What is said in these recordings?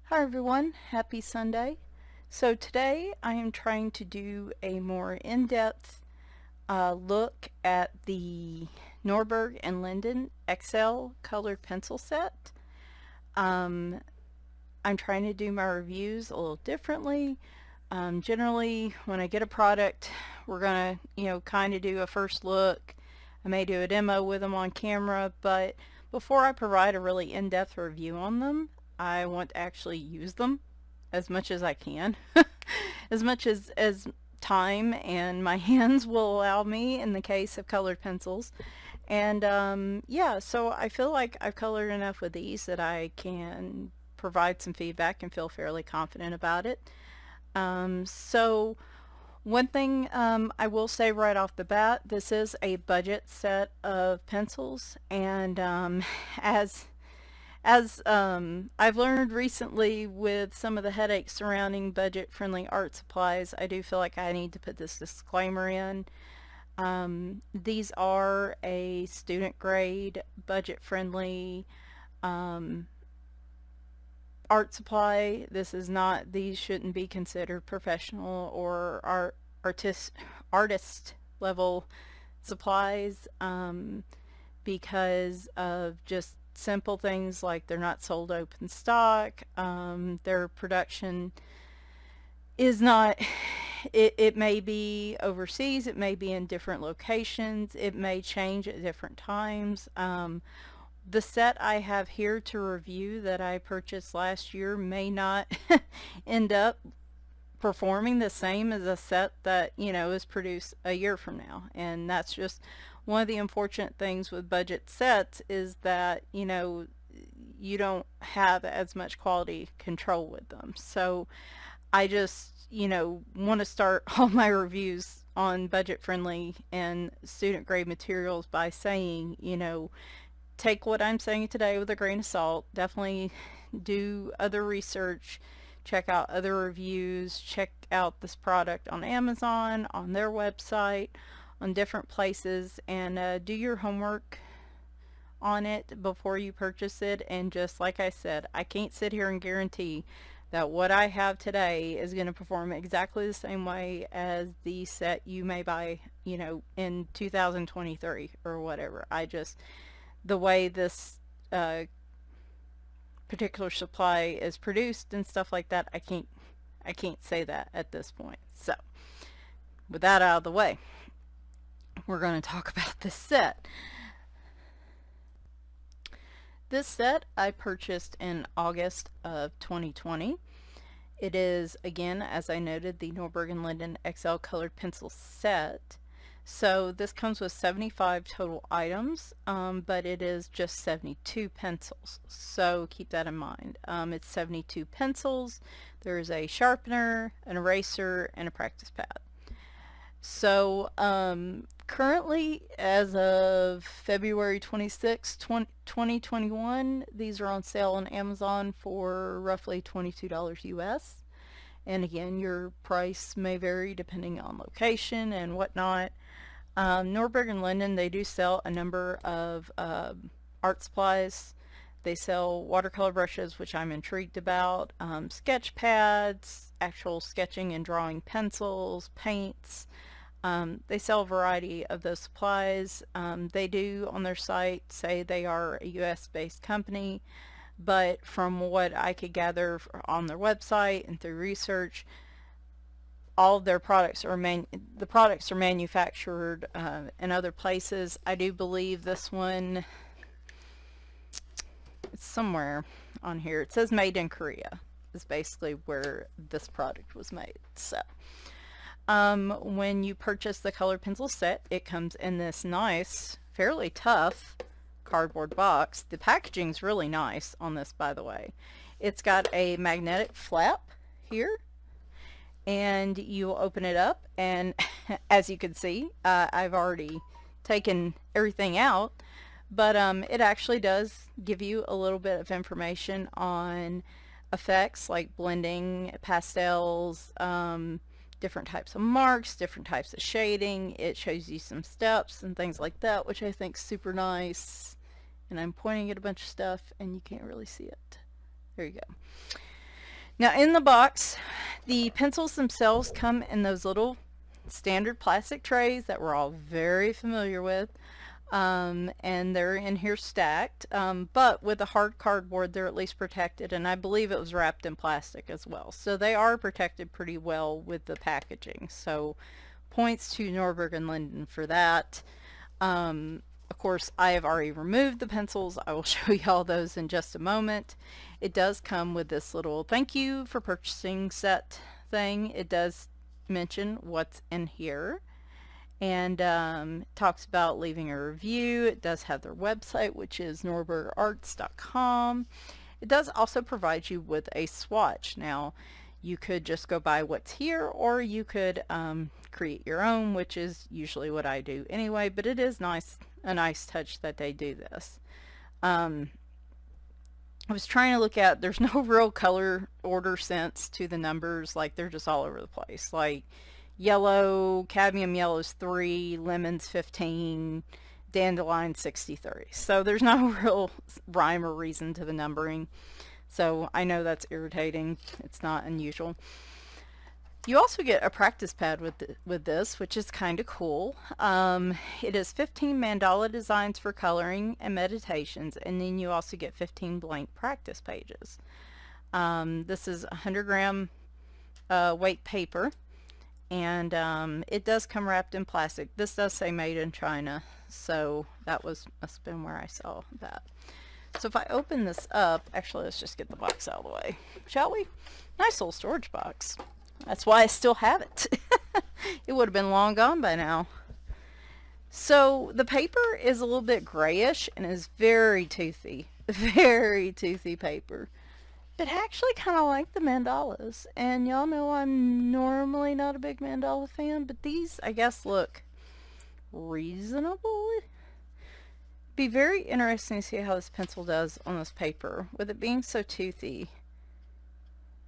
Hi everyone, happy Sunday. So today I am trying to do a more in-depth look at the Norberg and Linden XL colored pencil set. Um, I'm trying to do my reviews a little differently. Generally when I get a product, we're gonna kind of do a first look. I may do a demo with them on camera, but before I provide a really in-depth review on them, I want to actually use them as much as I can, as much as time and my hands will allow me in the case of colored pencils. And yeah, so I feel like I've colored enough with these that I can provide some feedback and feel fairly confident about it. So one thing I will say right off the bat, this is a budget set of pencils, and as I've learned recently with some of the headaches surrounding budget-friendly art supplies, I do feel like I need to put this disclaimer in. These are a student-grade, budget-friendly art supply. These shouldn't be considered professional or artist level supplies, because of just simple things like they're not sold open stock. Their production is not, it may be overseas, it may be in different locations, it may change at different times. The set I have here to review that I purchased last year may not end up performing the same as a set that is produced a year from now, and that's just one of the unfortunate things with budget sets, is that you don't have as much quality control with them. So I just want to start all my reviews on budget friendly and student grade materials by saying, take what I'm saying today with a grain of salt. Definitely do other research, check out other reviews, check out this product on Amazon, on their website, on different places, and do your homework on it before you purchase it. And just like I said, I can't sit here and guarantee that what I have today is going to perform exactly the same way as the set you may buy, in 2023 or whatever. The way this particular supply is produced and stuff like that, I can't say that at this point. So with that out of the way, we're going to talk about this set. This set I purchased in August of 2020. It is, again, as I noted, the Norberg Linden XL colored pencil set. So this comes with 75 total items, but it is just 72 pencils. So keep that in mind. It's 72 pencils. There's a sharpener, an eraser, and a practice pad. So currently, as of February 26, 2021, these are on sale on Amazon for roughly $22 US. And again, your price may vary depending on location and whatnot. Norberg and Linden, they do sell a number of art supplies. They sell watercolor brushes, which I'm intrigued about, sketch pads, actual sketching and drawing pencils, paints. They sell a variety of those supplies. They do on their site say they are a US-based company, but from what I could gather on their website and through research, all of their products are manufactured in other places. I do believe this one, it's somewhere on here. It says made in Korea is basically where this product was made. So when you purchase the colored pencil set, it comes in this nice, fairly tough cardboard box. The packaging's really nice on this, by the way. It's got a magnetic flap here, and you open it up, and as you can see, I've already taken everything out, but it actually does give you a little bit of information on effects like blending, pastels, different types of marks, different types of shading. It shows you some steps and things like that, which I think is super nice. And I'm pointing at a bunch of stuff and you can't really see it. There you go. Now in the box, the pencils themselves come in those little standard plastic trays that we're all very familiar with. And they're in here stacked, but with the hard cardboard they're at least protected, and I believe it was wrapped in plastic as well, so they are protected pretty well with the packaging, so points to Norberg and Linden for that. Of course, I have already removed the pencils. I will show you all those in just a moment. It does come with this little thank you for purchasing set thing. It does mention what's in here, and talks about leaving a review. It does have their website, which is norbergarts.com. It does also provide you with a swatch. Now, you could just go by what's here, or you could create your own, which is usually what I do anyway, but it is a nice touch that they do this. I was trying to look at, there's no real color order sense to the numbers, like they're just all over the place. Like yellow, cadmium yellow's 3, lemons 15, dandelion 63. So there's no real rhyme or reason to the numbering. So I know that's irritating. It's not unusual. You also get a practice pad with this, which is kind of cool. It is 15 mandala designs for coloring and meditations, and then you also get 15 blank practice pages. This is 100-gram weight paper, and it does come wrapped in plastic. This does say made in China, so that must have been where I saw that. So if I open this up, actually let's just get the box out of the way, shall we? Nice little storage box. That's why I still have it. It would have been long gone by now. So the paper is a little bit grayish and is very toothy. Very toothy paper. But I actually kind of like the mandalas. And y'all know I'm normally not a big mandala fan, but these, I guess, look reasonable. Be very interesting to see how this pencil does on this paper. With it being so toothy,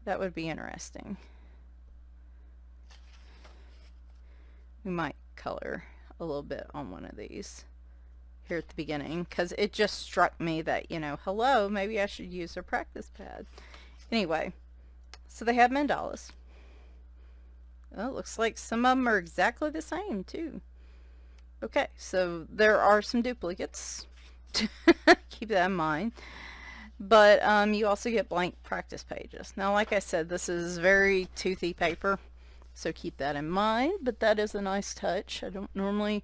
that would be interesting. We might color a little bit on one of these here at the beginning, because it just struck me that, you know, hello, maybe I should use a practice pad. Anyway, so they have mandalas. Oh, it looks like some of them are exactly the same too. Okay, so there are some duplicates. Keep that in mind. But you also get blank practice pages. Now, like I said, this is very toothy paper, so keep that in mind, but that is a nice touch. I don't normally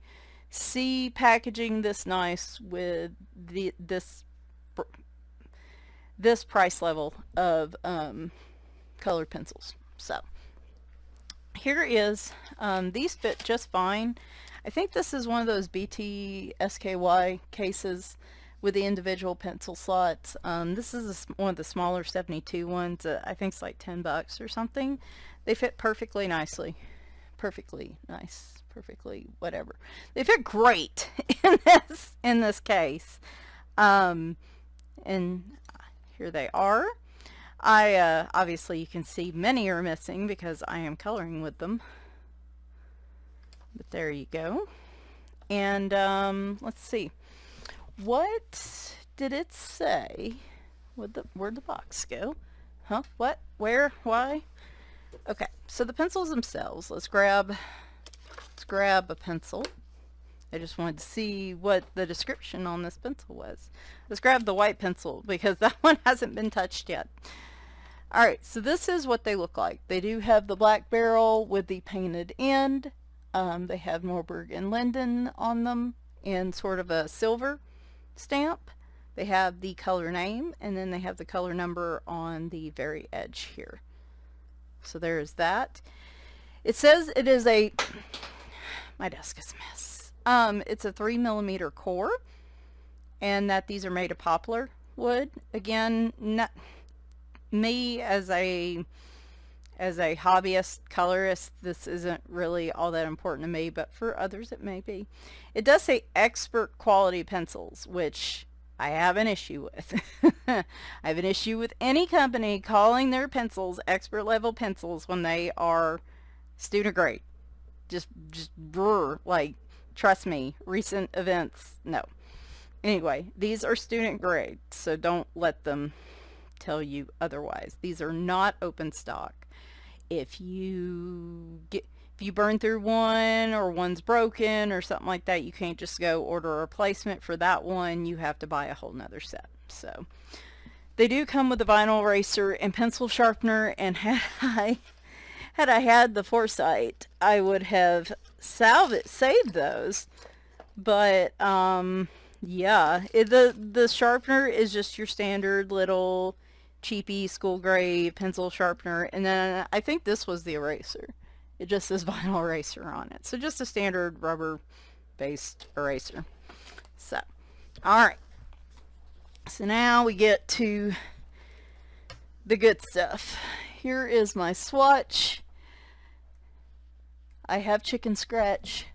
see packaging this nice with this price level of colored pencils. So here is, these fit just fine. I think this is one of those BT-SKY cases with the individual pencil slots. This is one of the smaller 72 ones. I think it's like $10 or something. They fit perfectly nicely. Perfectly nice. Perfectly whatever. They fit great in this case. And here they are. Obviously you can see many are missing because I am coloring with them. But there you go. And let's see. What did it say? Where'd the box go? Huh? What? Where? Why? Okay, so the pencils themselves. Let's grab a pencil. I just wanted to see what the description on this pencil was. Let's grab the white pencil because that one hasn't been touched yet. Alright, so this is what they look like. They do have the black barrel with the painted end. They have Norberg and Linden on them in sort of a silver stamp. They have the color name, and then they have the color number on the very edge here. So there's that. It says it is a, my desk is a mess. It's a 3mm core, and that these are made of poplar wood. Again, not me as a hobbyist colorist, this isn't really all that important to me, but for others it may be. It does say expert quality pencils, which I have an issue with. I have an issue with any company calling their pencils expert level pencils when they are student grade. Just brr, like, trust me, recent events, no. Anyway, these are student grade, so don't let them tell you otherwise. These are not open stock. If you burn through one, or one's broken or something like that, you can't just go order a replacement for that one. You have to buy a whole nother set. So they do come with a vinyl eraser and pencil sharpener, and had I had the foresight, I would have saved those. But yeah, the sharpener is just your standard little cheapy school grade pencil sharpener, and then I think this was the eraser. It just says vinyl eraser on it. So just a standard rubber based eraser. So, alright. So now we get to the good stuff. Here is my swatch. I have chicken scratch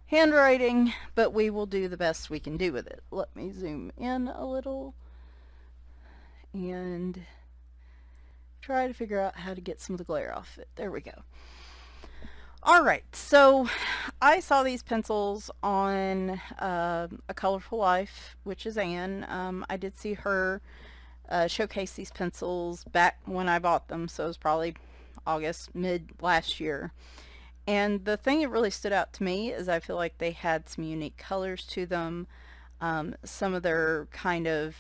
handwriting, but we will do the best we can do with it. Let me zoom in a little and try to figure out how to get some of the glare off it. There we go. Alright, so I saw these pencils on A Colorful Life, which is Anne. I did see her showcase these pencils back when I bought them, so it was probably August, mid last year. And the thing that really stood out to me is I feel like they had some unique colors to them. Some of their kind of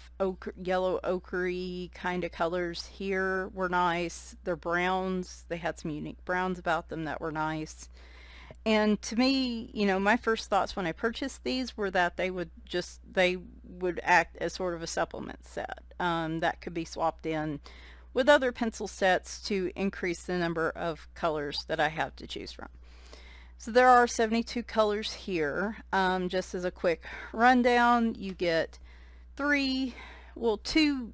yellow ochre-y kind of colors here were nice. Their browns, they had some unique browns about them that were nice. And to me, you know, my first thoughts when I purchased these were that they would act as sort of a supplement set that could be swapped in with other pencil sets to increase the number of colors that I have to choose from. So there are 72 colors here. Just as a quick rundown, you get two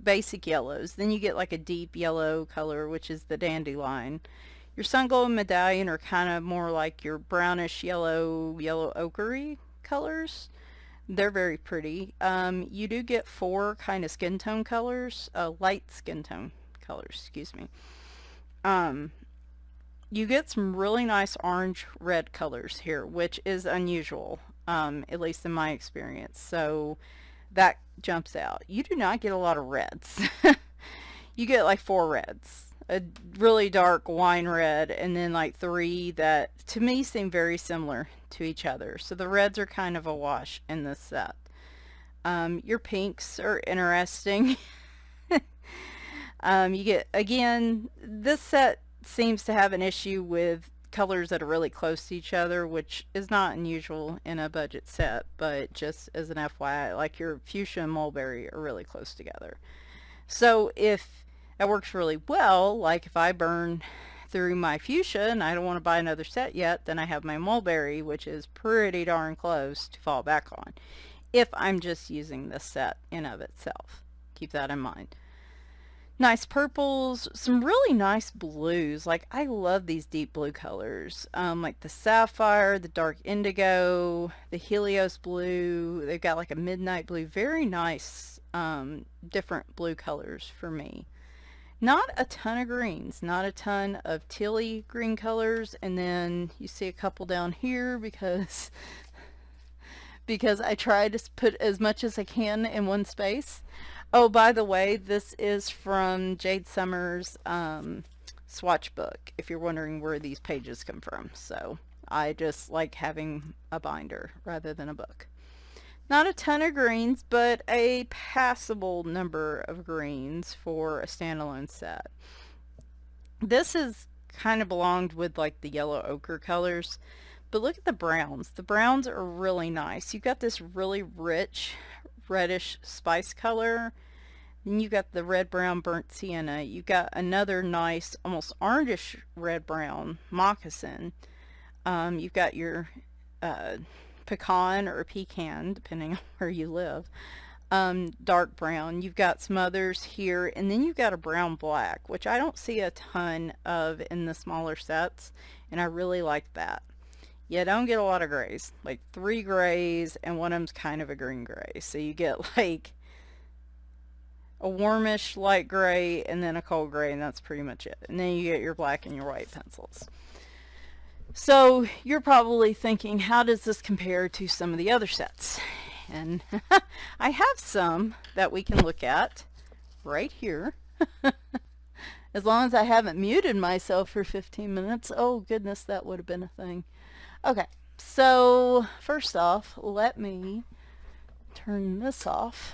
basic yellows. Then you get like a deep yellow color, which is the dandelion. Your sun glow and medallion are kind of more like your brownish yellow ochre colors. They're very pretty. You do get 4 kind of skin tone colors, light skin tone colors, excuse me. You get some really nice orange-red colors here, which is unusual, at least in my experience. So that jumps out. You do not get a lot of reds. You get like 4 reds. A really dark wine red, and then like 3 that to me seem very similar to each other. So the reds are kind of a wash in this set. Your pinks are interesting. You get, again, this set seems to have an issue with colors that are really close to each other, which is not unusual in a budget set, but just as an FYI, like your fuchsia and mulberry are really close together. So if that works really well, like if I burn through my fuchsia and I don't want to buy another set yet, then I have my mulberry, which is pretty darn close to fall back on if I'm just using this set in of itself. Keep that in mind. Nice purples, some really nice blues. Like, I love these deep blue colors, like the sapphire, the dark indigo, the Helios blue. They've got like a midnight blue. Very nice different blue colors for me. Not a ton of greens, not a ton of tealy green colors, and then you see a couple down here because I try to put as much as I can in one space. Oh, by the way, this is from Jade Summers' swatch book, if you're wondering where these pages come from. So I just like having a binder rather than a book. Not a ton of greens, but a passable number of greens for a standalone set. This is kind of belonged with like the yellow ochre colors, but look at the browns. The browns are really nice. You've got this really rich reddish spice color. Then you got the red brown burnt sienna. You got another nice almost orangish red brown moccasin. You've got your pecan or pecan, depending on where you live, dark brown. You've got some others here, and then you've got a brown black, which I don't see a ton of in the smaller sets, and I really like that. You don't get a lot of grays, like 3 grays, and one of them's kind of a green gray. So you get like a warmish light gray and then a cold gray, and that's pretty much it. And then you get your black and your white pencils. So you're probably thinking, how does this compare to some of the other sets? And I have some that we can look at right here. As long as I haven't muted myself for 15 minutes. Oh goodness, that would have been a thing. Okay, so first off, let me turn this off.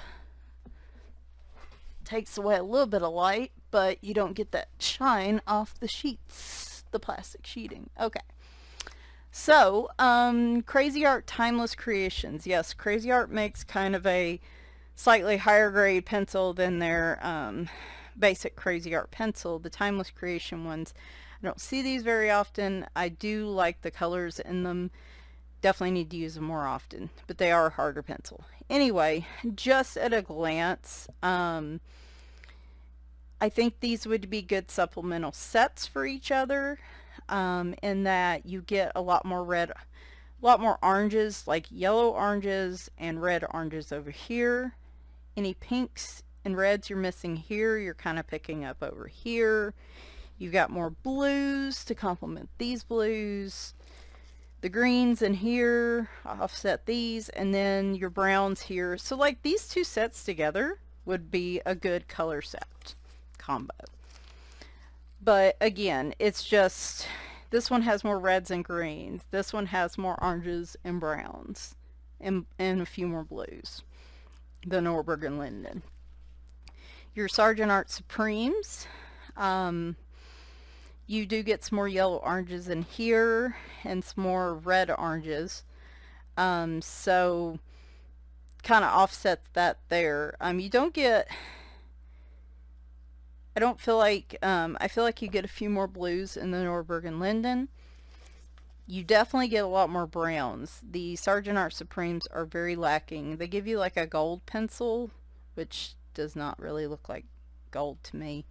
Takes away a little bit of light, but you don't get that shine off the sheets, the plastic sheeting. Okay. So, Crazy Art Timeless Creations. Yes, Crazy Art makes kind of a slightly higher grade pencil than their basic Crazy Art pencil. The Timeless Creation ones, I don't see these very often. I do like the colors in them. Definitely need to use them more often, but they are a harder pencil. Anyway, just at a glance, I think these would be good supplemental sets for each other, in that you get a lot more oranges, like yellow oranges and red oranges over here. Any pinks and reds you're missing here, you're kind of picking up over here. You've got more blues to complement these blues. The greens in here offset these, and then your browns here. So like these two sets together would be a good color set combo. But again, it's just, this one has more reds and greens. This one has more oranges and browns and a few more blues. The Norberg Linden. Your Sergeant Art Supremes, you do get some more yellow oranges in here and some more red oranges. So kind of offsets that there. You don't get, I don't feel like, I feel like you get a few more blues in the Norberg Linden. You definitely get a lot more browns. The Sergeant Art Supremes are very lacking. They give you like a gold pencil, which does not really look like gold to me.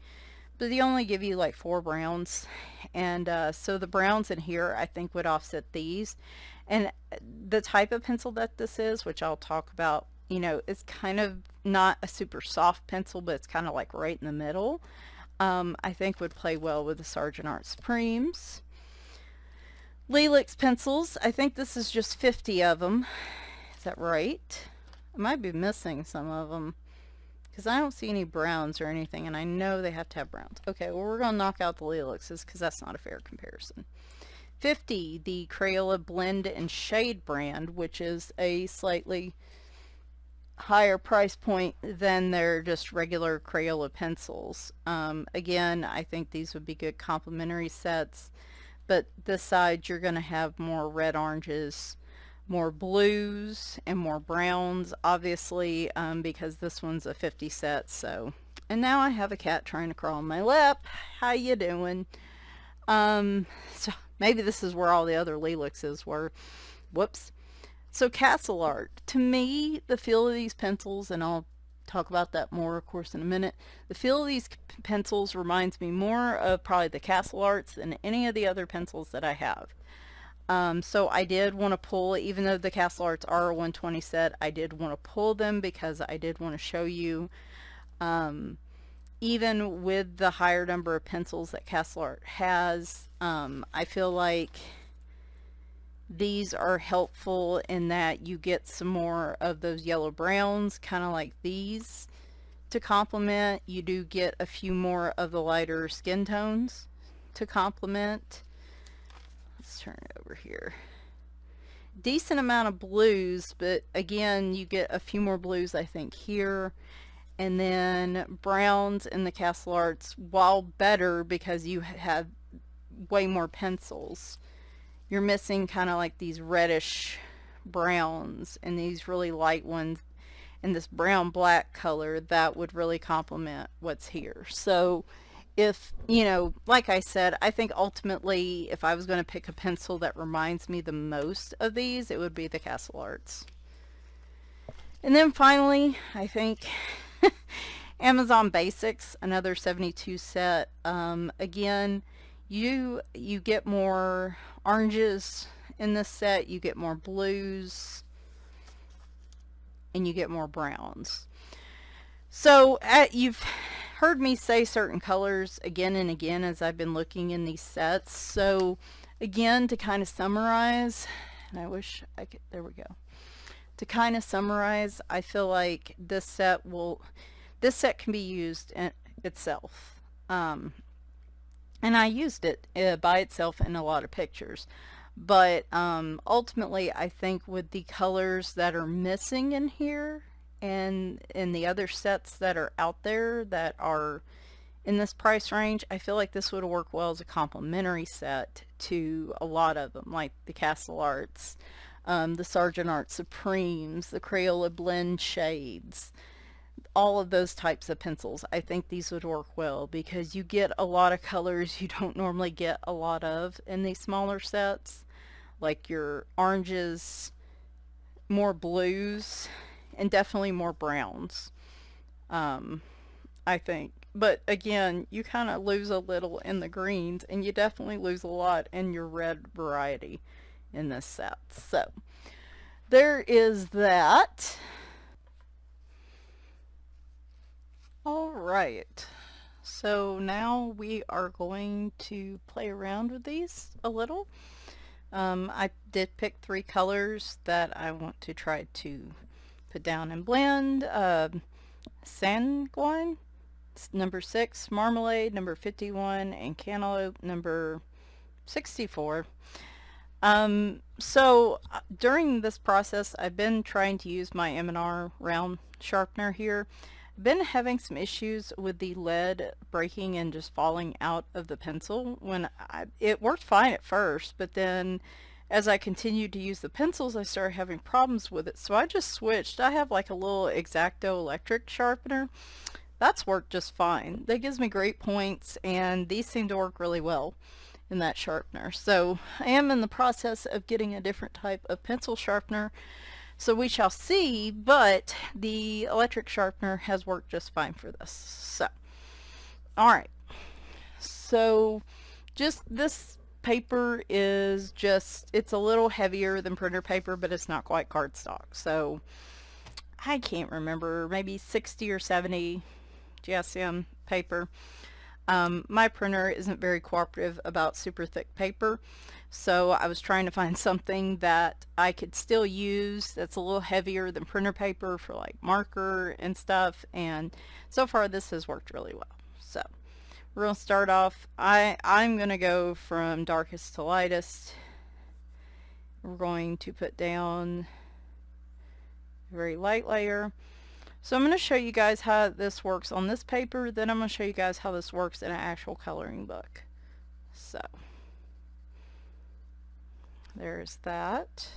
But they only give you like 4 browns. And so the browns in here I think would offset these. And the type of pencil that this is, which I'll talk about, you know, it's kind of not a super soft pencil, but it's kind of like right in the middle. I think would play well with the Sergeant Art Supremes. Lelix pencils, I think this is just 50 of them. Is that right? I might be missing some of them, because I don't see any browns or anything, and I know they have to have browns. Okay, well, we're going to knock out the Lelixes because that's not a fair comparison. 50, the Crayola Blend and Shade brand, which is a slightly higher price point than their just regular Crayola pencils. Again, I think these would be good complementary sets, but this side you're going to have more red oranges, more blues, and more browns, obviously, because this one's a 50 set. So, and now I have a cat trying to crawl on my lap. How you doing? So maybe this is where all the other Lelixes were. Whoops. So Castle Art, to me, the feel of these pencils, and I'll talk about that more, of course, in a minute. The feel of these pencils reminds me more of probably the Castle Arts than any of the other pencils that I have. So I did want to pull, even though the Castle Arts are a 120 set, I did want to pull them because I did want to show you, even with the higher number of pencils that Castle Art has, I feel like these are helpful in that you get some more of those yellow browns, kind of like these, to complement. You do get a few more of the lighter skin tones to complement. Let's turn it over here. Decent amount of blues, but again, you get a few more blues, I think, here. And then browns in the Castle Arts, while better because you have way more pencils, you're missing kind of like these reddish browns and these really light ones and this brown black color that would really complement what's here. So if, you know, like I said, I think ultimately if I was going to pick a pencil that reminds me the most of these, it would be the Castle Arts. And then finally, I think Amazon Basics, another 72 set. Again, you get more oranges in this set, you get more blues, and you get more browns. So you've heard me say certain colors again and again as I've been looking in these sets. So again, to kind of summarize, and I wish I could, there we go. To kind of summarize, I feel like this set will, this set can be used in itself. And I used it by itself in a lot of pictures. But ultimately, I think with the colors that are missing in here and in the other sets that are out there that are in this price range, I feel like this would work well as a complementary set to a lot of them, like the Castle Arts, the Sargent Art Supremes, the Crayola Blend Shades, all of those types of pencils. I think these would work well because you get a lot of colors you don't normally get a lot of in these smaller sets, like your oranges, more blues, and definitely more browns, I think. But again, you kind of lose a little in the greens, and you definitely lose a lot in your red variety in this set. So there is that. All right, so now we are going to play around with these a little. I did pick 3 colors that I want to try to put down and blend. Sanguine, number 6, Marmalade, number 51, and Cantaloupe, number 64. So during this process, I've been trying to use my M&R round sharpener here. I've been having some issues with the lead breaking and just falling out of the pencil. It worked fine at first, but then as I continued to use the pencils, I started having problems with it. So I just switched. I have like a little X-Acto electric sharpener. That's worked just fine. That gives me great points, and these seem to work really well in that sharpener. So I am in the process of getting a different type of pencil sharpener, so we shall see, but the electric sharpener has worked just fine for this. So, alright, so just this paper is just, it's a little heavier than printer paper, but it's not quite cardstock. So I can't remember, maybe 60 or 70 GSM paper. My printer isn't very cooperative about super thick paper, so I was trying to find something that I could still use that's a little heavier than printer paper for like marker and stuff, and so far this has worked really well. So we're going to start off, I'm going to go from darkest to lightest. We're going to put down a very light layer. So I'm going to show you guys how this works on this paper, then I'm going to show you guys how this works in an actual coloring book. So there's that.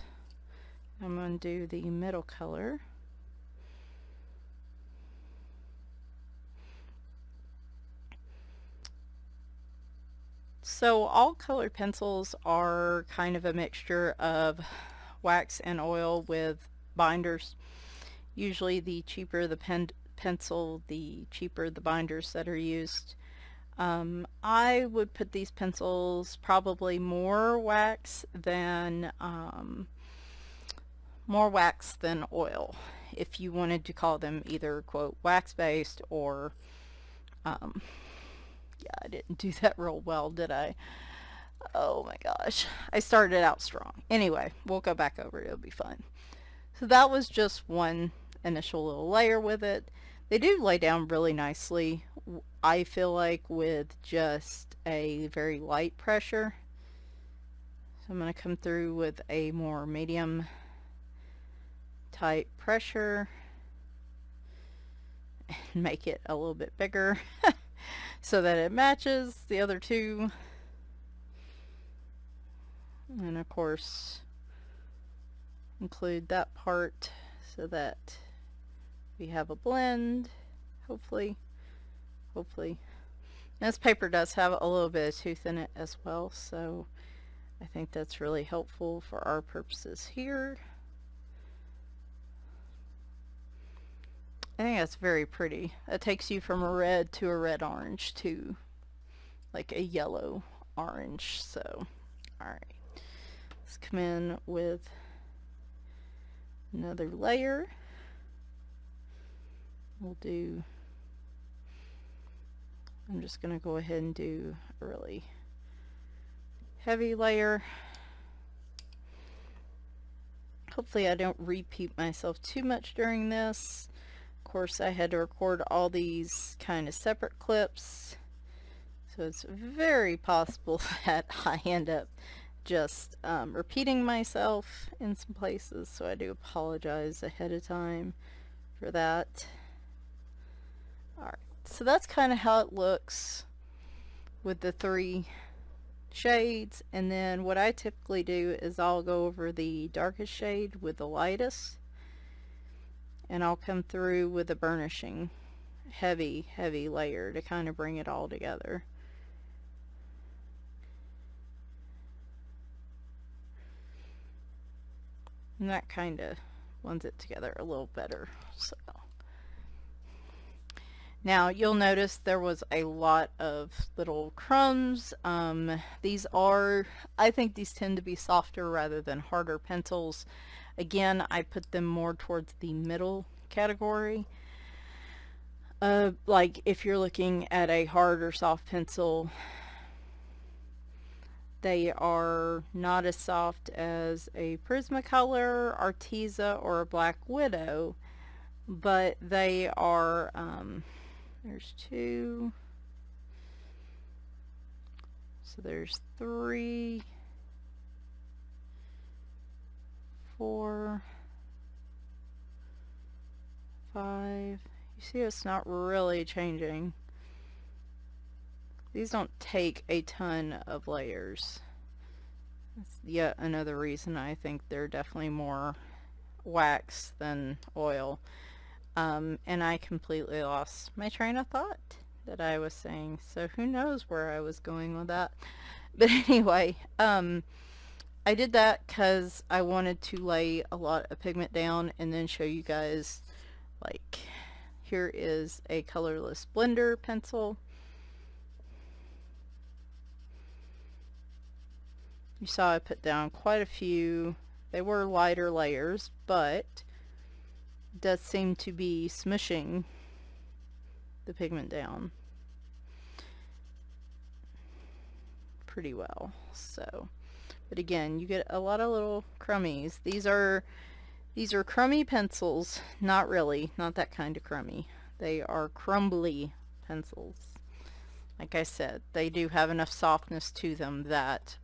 I'm going to do the middle color. So all colored pencils are kind of a mixture of wax and oil with binders. Usually the cheaper the pencil, the cheaper the binders that are used. I would put these pencils probably more wax than oil, if you wanted to call them either, quote, wax-based or, yeah, I didn't do that real well, did I? Oh my gosh, I started out strong. Anyway, we'll go back over it, it'll be fun. So that was just one initial little layer with it. They do lay down really nicely, I feel like, with just a very light pressure. So I'm going to come through with a more medium type pressure and make it a little bit bigger so that it matches the other two. And of course include that part so that we have a blend, hopefully. And this paper does have a little bit of tooth in it as well, so I think that's really helpful for our purposes here. I think that's very pretty. It takes you from a red to a red orange to like a yellow orange. So, alright. Let's come in with another layer. I'm just going to go ahead and do a really heavy layer. Hopefully I don't repeat myself too much during this. course, I had to record all these kind of separate clips, so it's very possible that I end up just repeating myself in some places, so I do apologize ahead of time for that. Alright, so that's kind of how it looks with the 3 shades, and then what I typically do is I'll go over the darkest shade with the lightest, and I'll come through with a burnishing heavy layer to kind of bring it all together. And that kind of blends it together a little better. So now you'll notice there was a lot of little crumbs. These are, I think these tend to be softer rather than harder pencils. Again, I put them more towards the middle category. Like if you're looking at a hard or soft pencil, they are not as soft as a Prismacolor, Arteza, or a Black Widow, but they are, there's 2, so there's 3, 4, 5, you see it's not really changing. These don't take a ton of layers. That's yet another reason I think they're definitely more wax than oil. And I completely lost my train of thought that I was saying, so who knows where I was going with that. But anyway, I did that because I wanted to lay a lot of pigment down and then show you guys, like, here is a colorless blender pencil. You saw I put down quite a few. They were lighter layers, but it does seem to be smushing the pigment down pretty well. So, but again, you get a lot of little crummies. These are crummy pencils. Not really, not that kind of crummy. They are crumbly pencils. Like I said, they do have enough softness to them that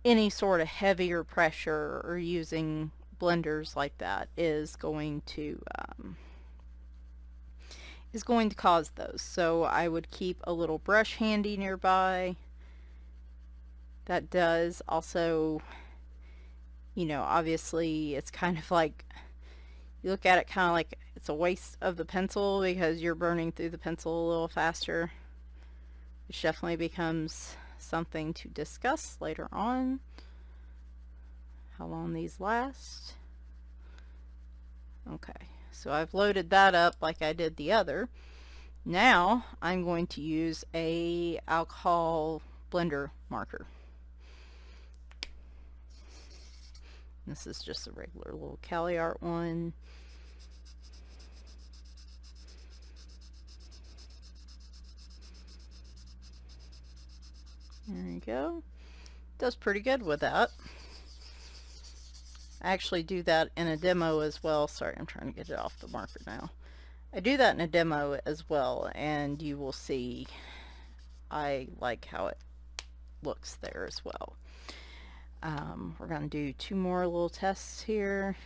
any sort of heavier pressure or using blenders like that is going to cause those. So I would keep a little brush handy nearby. That does also, you know, obviously it's kind of like, you look at it kind of like it's a waste of the pencil because you're burning through the pencil a little faster, which definitely becomes something to discuss later on, how long these last. Okay, so I've loaded that up like I did the other. Now I'm going to use a alcohol blender marker. This is just a regular little Cali Art one. There you go. Does pretty good with that. I actually do that in a demo as well. Sorry, I'm trying to get it off the marker now. I do that in a demo as well, and you will see I like how it looks there as well. We're going to do 2 more little tests here.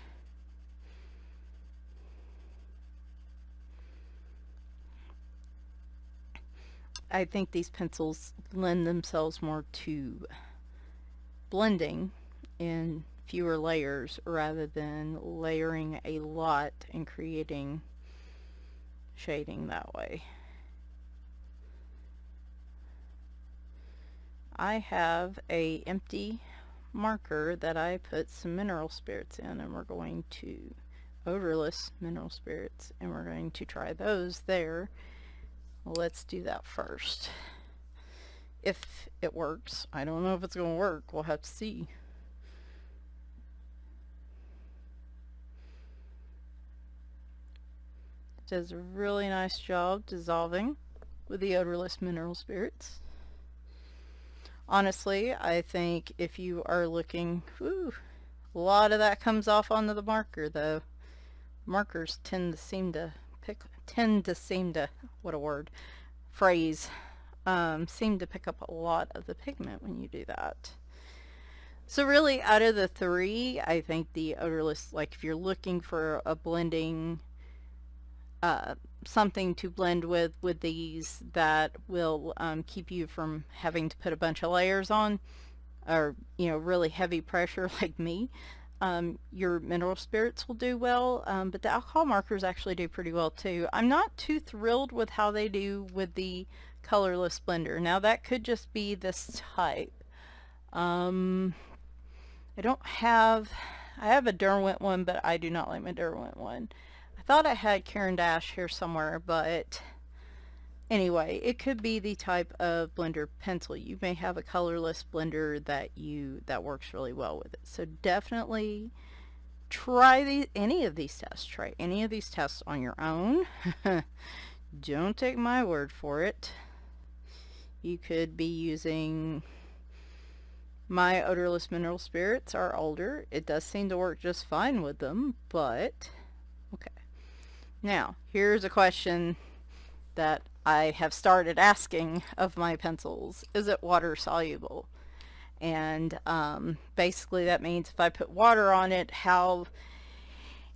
I think these pencils lend themselves more to blending in fewer layers rather than layering a lot and creating shading that way. I have a empty marker that I put some mineral spirits in, and we're going to, odorless mineral spirits, and we're going to try those there. Let's do that first. If it works. I don't know if it's going to work. We'll have to see. It does a really nice job dissolving with the odorless mineral spirits. Honestly, I think if you are looking, a lot of that comes off onto the marker though. markers what a word, phrase, seem to pick up a lot of the pigment when you do that. So really, out of the three, I think the odorless, like if you're looking for a blending, something to blend with these that will keep you from having to put a bunch of layers on, or, you know, really heavy pressure like me, your mineral spirits will do well, but the alcohol markers actually do pretty well too. I'm not too thrilled with how they do with the colorless blender. Now that could just be this type. I have a Derwent one, but I do not like my Derwent one. I thought I had Caran d'Ache here somewhere, but anyway, it could be the type of blender pencil. You may have a colorless blender that works really well with it. So definitely try any of these tests. Try any of these tests on your own. Don't take my word for it. You could be using my odorless mineral spirits are older. It does seem to work just fine with them, but okay. Now, here's a question that I have started asking of my pencils. Is it water soluble? And basically that means if I put water on it, how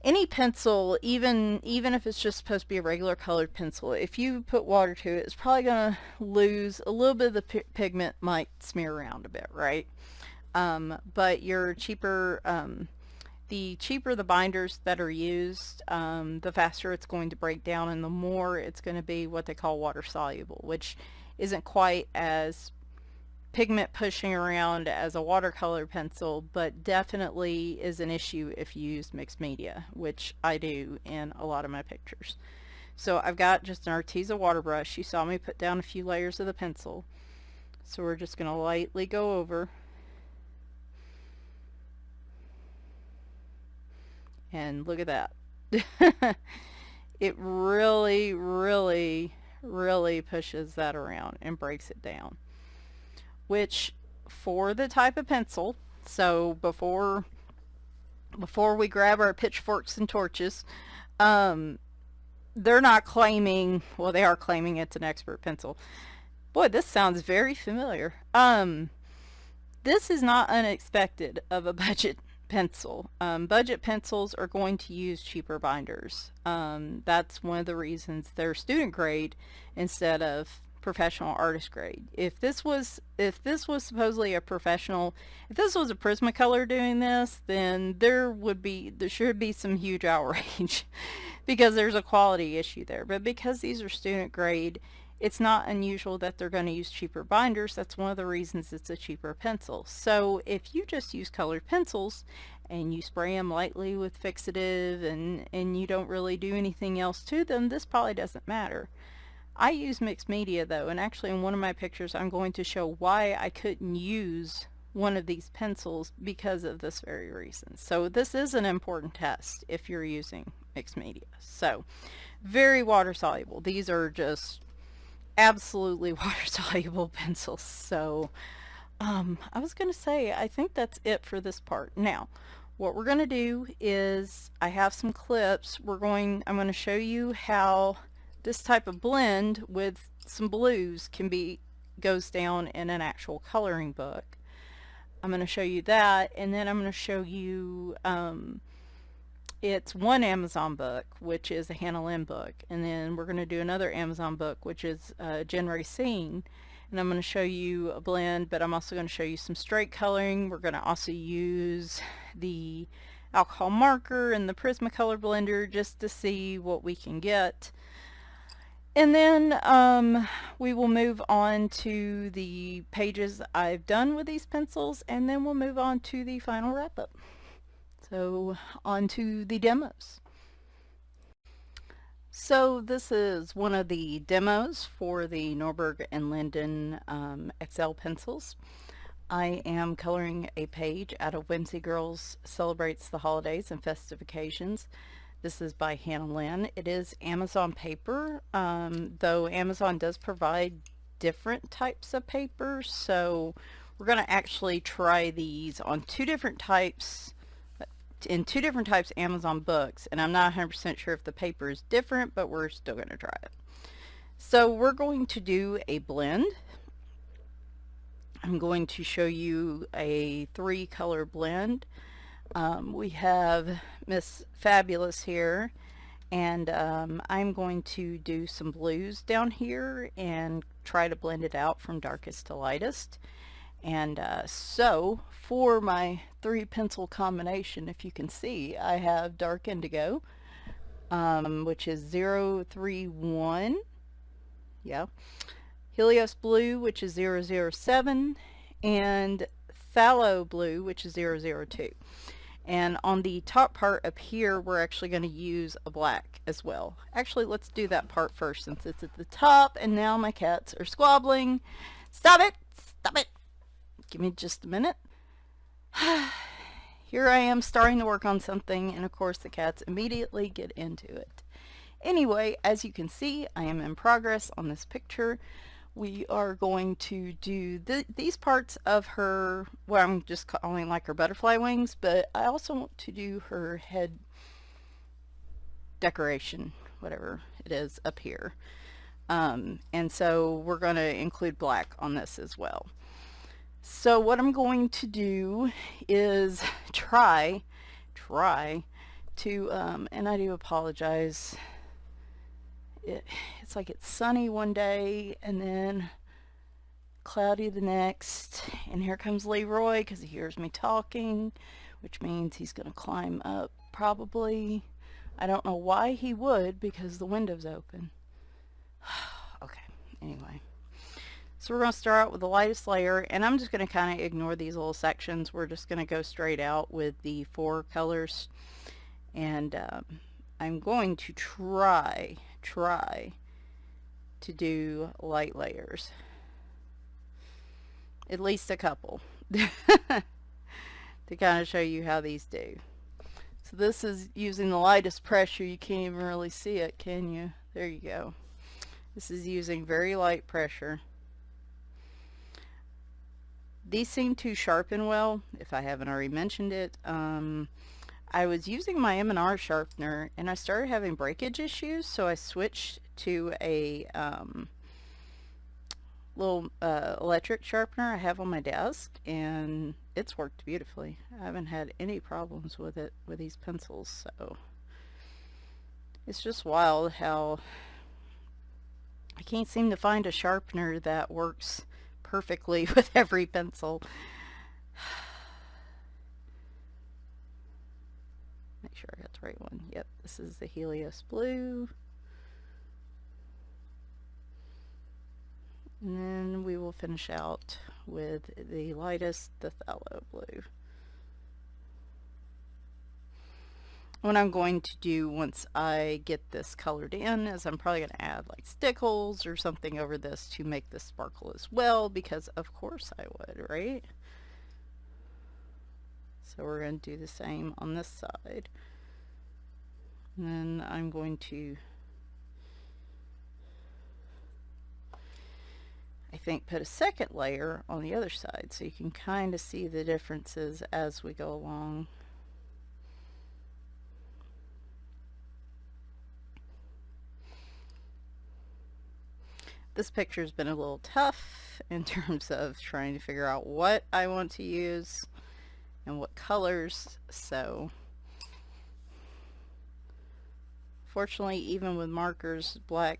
any pencil, even if it's just supposed to be a regular colored pencil, if you put water to it, it's probably going to lose a little bit of the pigment, might smear around a bit, right? But your cheaper, the cheaper the binders that are used, the faster it's going to break down, and the more it's going to be what they call water soluble, which isn't quite as pigment pushing around as a watercolor pencil, but definitely is an issue if you use mixed media, which I do in a lot of my pictures. So I've got just an Arteza water brush. You saw me put down a few layers of the pencil. So we're just going to lightly go over. And look at that. It really, really, really pushes that around and breaks it down. Which, for the type of pencil, so before we grab our pitchforks and torches, they're not claiming, well, they are claiming it's an expert pencil. Boy, this sounds very familiar. This is not unexpected of a budget pencil. Budget pencils are going to use cheaper binders. That's one of the reasons they're student grade instead of professional artist grade. If this was supposedly a professional, if this was a Prismacolor doing this, then there should be some huge outrage because there's a quality issue there. But because these are student grade, it's not unusual that they're going to use cheaper binders. That's one of the reasons it's a cheaper pencil. So if you just use colored pencils and you spray them lightly with fixative and you don't really do anything else to them, this probably doesn't matter. I use mixed media though, and actually in one of my pictures I'm going to show why I couldn't use one of these pencils because of this very reason. So this is an important test if you're using mixed media. So very water soluble. These are just absolutely water soluble pencils. So I was going to say, I think that's it for this part. Now what we're going to do is, I have some clips. I'm going to show you how this type of blend with some blues goes down in an actual coloring book. I'm going to show you that, and then I'm going to show you it's one Amazon book, which is a Hannah Lynn book, and then we're going to do another Amazon book, which is Jen Racine, and I'm going to show you a blend, but I'm also going to show you some straight coloring. We're going to also use the alcohol marker and the Prismacolor blender just to see what we can get. And then we will move on to the pages I've done with these pencils, and then we'll move on to the final wrap-up. So on to the demos. So this is one of the demos for the Norberg and Linden XL pencils. I am coloring a page out of Whimsy Girls Celebrates the Holidays and Festive Occasions. This is by Hannah Lynn. It is Amazon paper, though Amazon does provide different types of paper, so we're going to actually try these on two different types. in two different types of Amazon books, and I'm not 100% sure if the paper is different, but we're still going to try it. So we're going to do a blend. I'm going to show you a 3-color blend. We have Miss Fabulous here, and I'm going to do some blues down here and try to blend it out from darkest to lightest. And so for my 3 pencil combination, if you can see, I have dark indigo, which is 031, yeah, Helios blue, which is 007, and phthalo blue, which is 002. And on the top part up here, we're actually going to use a black as well. Actually, let's do that part first since it's at the top, and now my cats are squabbling. Stop it! Stop it! Give me just a minute. Here I am starting to work on something, and of course the cats immediately get into it. Anyway, as you can see, I am in progress on this picture. We are going to do these parts of her, well, I'm just calling like her butterfly wings, but I also want to do her head decoration, whatever it is up here. And so we're going to include black on this as well. So what I'm going to do is try to, and I do apologize, it's like it's sunny one day and then cloudy the next, and here comes Leroy because he hears me talking, which means he's going to climb up probably. I don't know why he would because the window's open. Okay, anyway. So we're going to start out with the lightest layer, and I'm just going to kind of ignore these little sections. We're just going to go straight out with the 4 colors, and I'm going to try to do light layers, at least a couple, to kind of show you how these do. So this is using the lightest pressure. You can't even really see it, can you? There you go. This is using very light pressure. These seem to sharpen well, if I haven't already mentioned it. I was using my M&R sharpener and I started having breakage issues, so I switched to a little electric sharpener I have on my desk, and it's worked beautifully. I haven't had any problems with it with these pencils, so it's just wild how I can't seem to find a sharpener that works perfectly with every pencil. Make sure I got the right one. Yep, this is the Helios blue. And then we will finish out with the lightest, the phthalo blue. What I'm going to do once I get this colored in is I'm probably going to add like stickles or something over this to make this sparkle as well, because of course I would, right? So we're going to do the same on this side. And then I'm going to, I think, put a second layer on the other side so you can kind of see the differences as we go along. This picture has been a little tough in terms of trying to figure out what I want to use and what colors, so fortunately, even with markers, black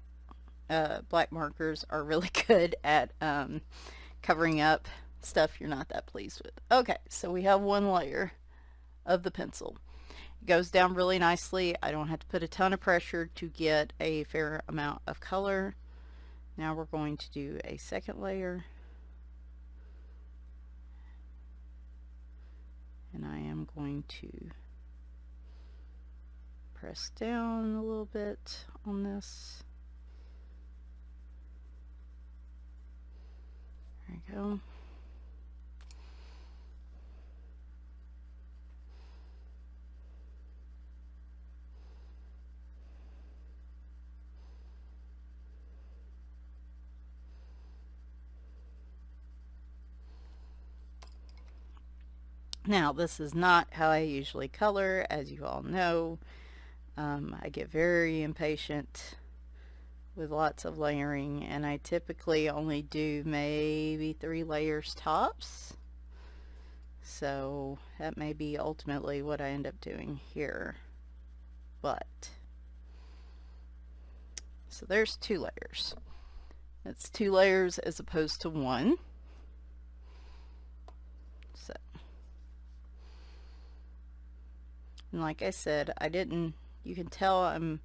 markers are really good at covering up stuff you're not that pleased with. Okay, so we have one layer of the pencil. It goes down really nicely. I don't have to put a ton of pressure to get a fair amount of color. Now we're going to do a second layer, and I am going to press down a little bit on this. There you go. Now, this is not how I usually color, as you all know. I get very impatient with lots of layering, and I typically only do maybe 3 layers tops. So that may be ultimately what I end up doing here. But, so there's 2 layers. That's 2 layers as opposed to 1. So, and like I said, you can tell I'm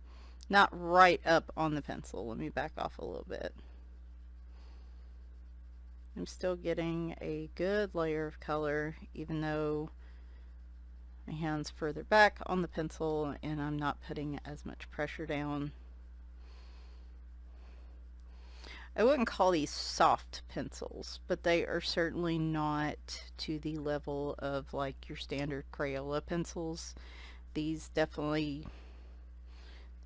not right up on the pencil. Let me back off a little bit. I'm still getting a good layer of color, even though my hand's further back on the pencil and I'm not putting as much pressure down. I wouldn't call these soft pencils, but they are certainly not to the level of like your standard Crayola pencils. These definitely,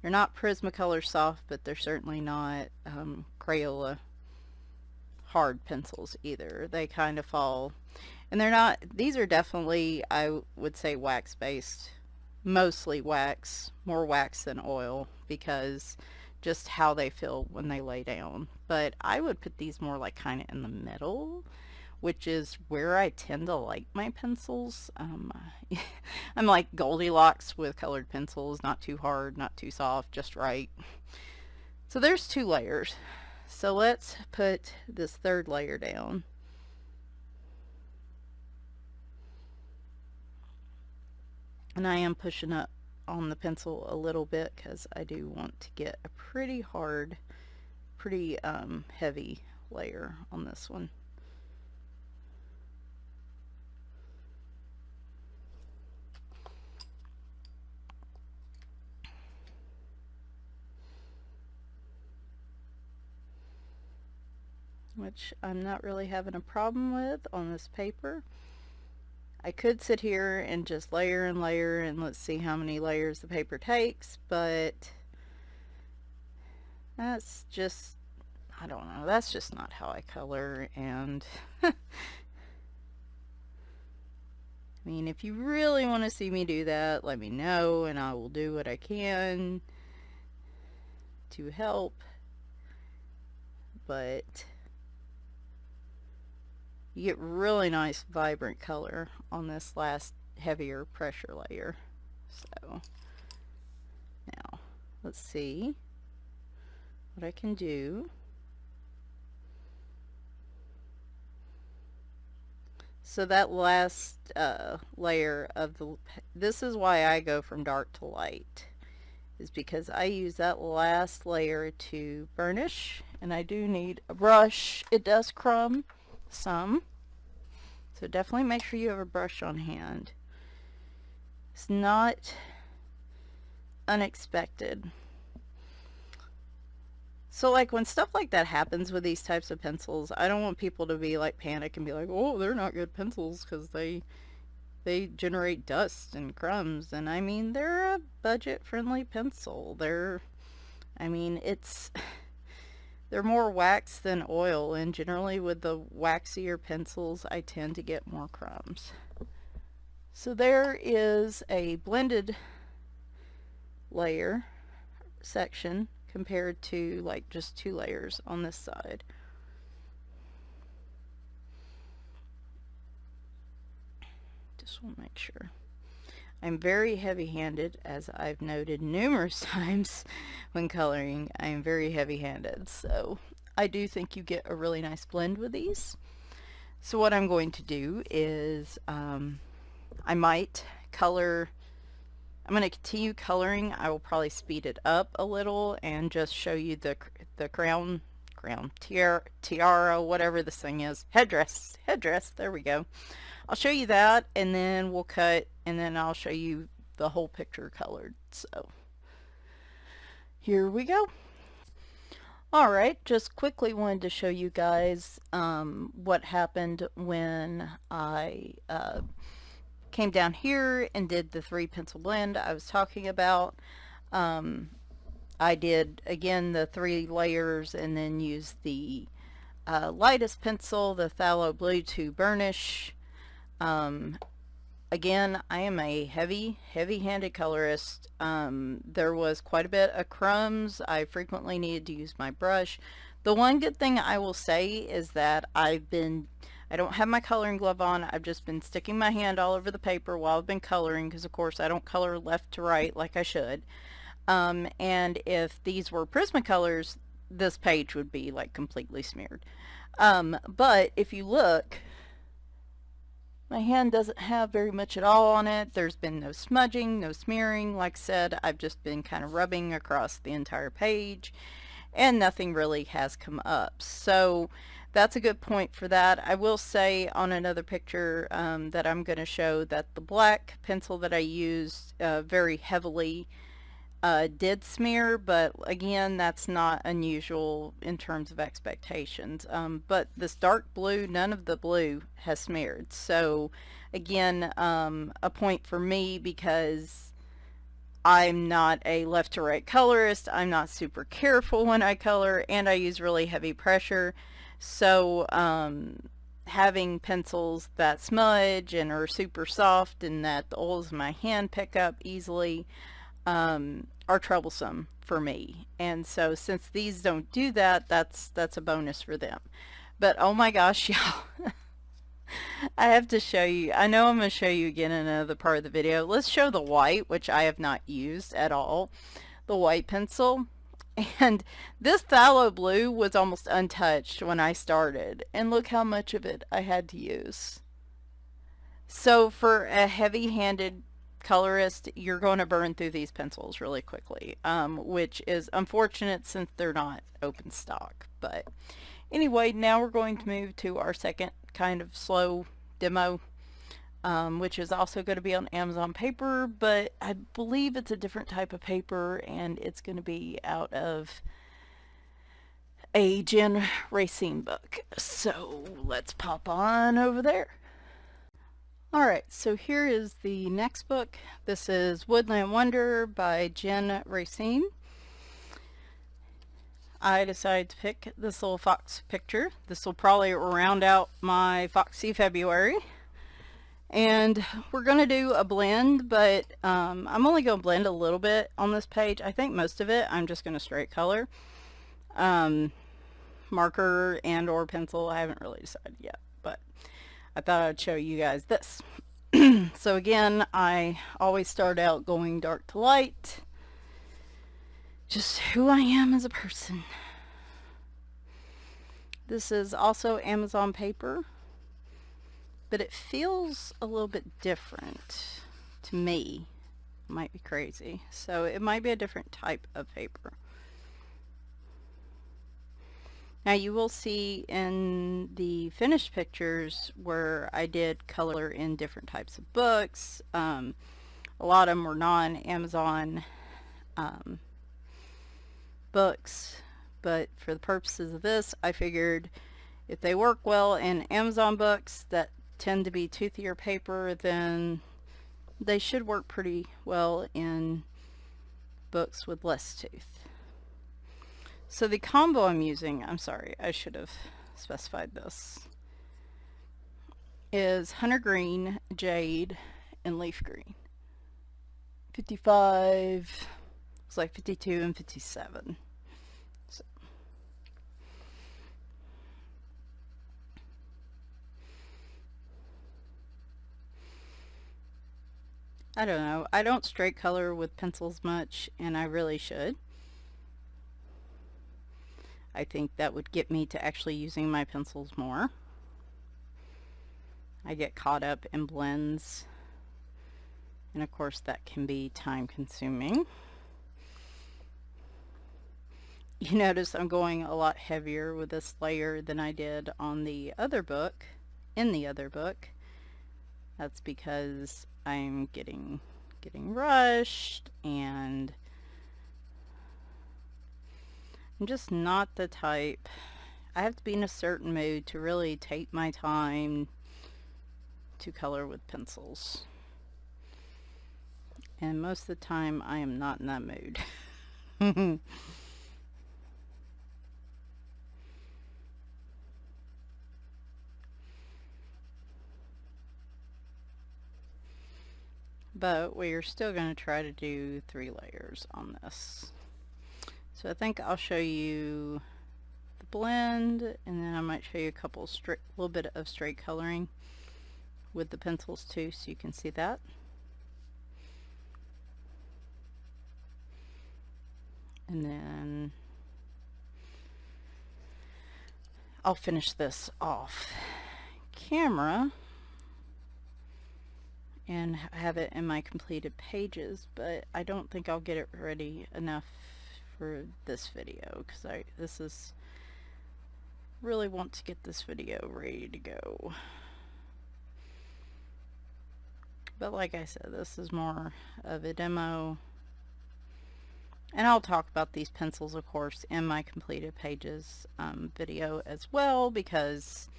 they're not Prismacolor soft, but they're certainly not Crayola hard pencils either. They kind of fall, and they're not, these are definitely, I would say, wax based, mostly wax, more wax than oil, because just how they feel when they lay down. But I would put these more like kind of in the middle, which is where I tend to like my pencils. I'm like Goldilocks with colored pencils, not too hard, not too soft, just right. So there's 2 layers. So let's put this 3rd layer down. And I am pushing up on the pencil a little bit because I do want to get a pretty hard, pretty heavy layer on this one. Which I'm not really having a problem with on this paper. I could sit here and just layer and layer and let's see how many layers the paper takes, but that's just, I don't know, that's just not how I color. And I mean, if you really want to see me do that, let me know and I will do what I can to help. But you get really nice vibrant color on this last heavier pressure layer. So now let's see what I can do. So that last layer of this is why I go from dark to light, is because I use that last layer to burnish, and I do need a brush. It does crumb some, so definitely make sure you have a brush on hand. It's not unexpected. So like when stuff like that happens with these types of pencils, I don't want people to be like panic and be like, oh, they're not good pencils because they generate dust and crumbs. And I mean, they're a budget friendly pencil. They're more wax than oil, and generally with the waxier pencils I tend to get more crumbs. So there is a blended layer section compared to like just 2 layers on this side. Just want to make sure. I'm very heavy-handed, as I've noted numerous times when coloring. I am very heavy-handed, so I do think you get a really nice blend with these. So what I'm going to do is I might color, I'm going to continue coloring. I will probably speed it up a little and just show you the crown, tiara, whatever this thing is, headdress, there we go. I'll show you that, and then we'll cut, and then I'll show you the whole picture colored. So here we go. Alright, just quickly wanted to show you guys what happened when I came down here and did the 3 pencil blend I was talking about. I did, again, the 3 layers and then used the lightest pencil, the phthalo blue, to burnish. Again, I am a heavy-handed colorist. There was quite a bit of crumbs. I frequently needed to use my brush. The one good thing I will say is that I don't have my coloring glove on. I've just been sticking my hand all over the paper while I've been coloring, because of course I don't color left to right like I should. And if these were Prismacolors, this page would be like completely smeared. But if you look, my hand doesn't have very much at all on it. There's been no smudging, no smearing. Like I said, I've just been kind of rubbing across the entire page, and nothing really has come up. So that's a good point for that. I will say on another picture that I'm going to show that the black pencil that I used very heavily did smear, but again, that's not unusual in terms of expectations. But this dark blue, none of the blue has smeared. So again, a point for me, because I'm not a left to right colorist. I'm not super careful when I color, and I use really heavy pressure. So having pencils that smudge and are super soft and that the oils in my hand pick up easily are troublesome for me. And so since these don't do that, that's a bonus for them. But oh my gosh, y'all. I have to show you. I know I'm going to show you again in another part of the video. Let's show the white, which I have not used at all. The white pencil. And this phthalo blue was almost untouched when I started. And look how much of it I had to use. So for a heavy-handed colorist, you're going to burn through these pencils really quickly, which is unfortunate since they're not open stock. But anyway, now we're going to move to our second kind of slow demo, which is also going to be on Amazon paper, but I believe it's a different type of paper, and it's going to be out of a Jen Racine book. So let's pop on over there. Alright, so here is the next book. This is Woodland Wonder by Jen Racine. I decided to pick this little fox picture. This will probably round out my Foxy February. And we're going to do a blend, but I'm only going to blend a little bit on this page. I think most of it I'm just going to straight color. Marker and or pencil, I haven't really decided yet, but I thought I'd show you guys this. So again, I always start out going dark to light. Just who I am as a person. This is also Amazon paper, but it feels a little bit different to me. Might be crazy. So it might be a different type of paper. Now you will see in the finished pictures where I did color in different types of books. A lot of them were non-Amazon books, but for the purposes of this, I figured if they work well in Amazon books that tend to be toothier paper, then they should work pretty well in books with less tooth. So the combo I'm using, I'm sorry, I should have specified this, is Hunter Green, Jade, and Leaf Green. 55, it's like 52 and 57. So. I don't know, I don't straight color with pencils much, and I really should. I think that would get me to actually using my pencils more. I get caught up in blends, and of course that can be time consuming. You notice I'm going a lot heavier with this layer than I did on the other book, in the other book. That's because I'm getting rushed, and I'm just not the type. I have to be in a certain mood to really take my time to color with pencils. And most of the time I am not in that mood. but we're still going to try to do 3 layers on this. So I think I'll show you the blend, and then I might show you a little bit of straight coloring with the pencils too, so you can see that. And then I'll finish this off camera and have it in my completed pages, but I don't think I'll get it ready enough for this video, because really want to get this video ready to go. But like I said, this is more of a demo, and I'll talk about these pencils, of course, in my completed pages video as well, because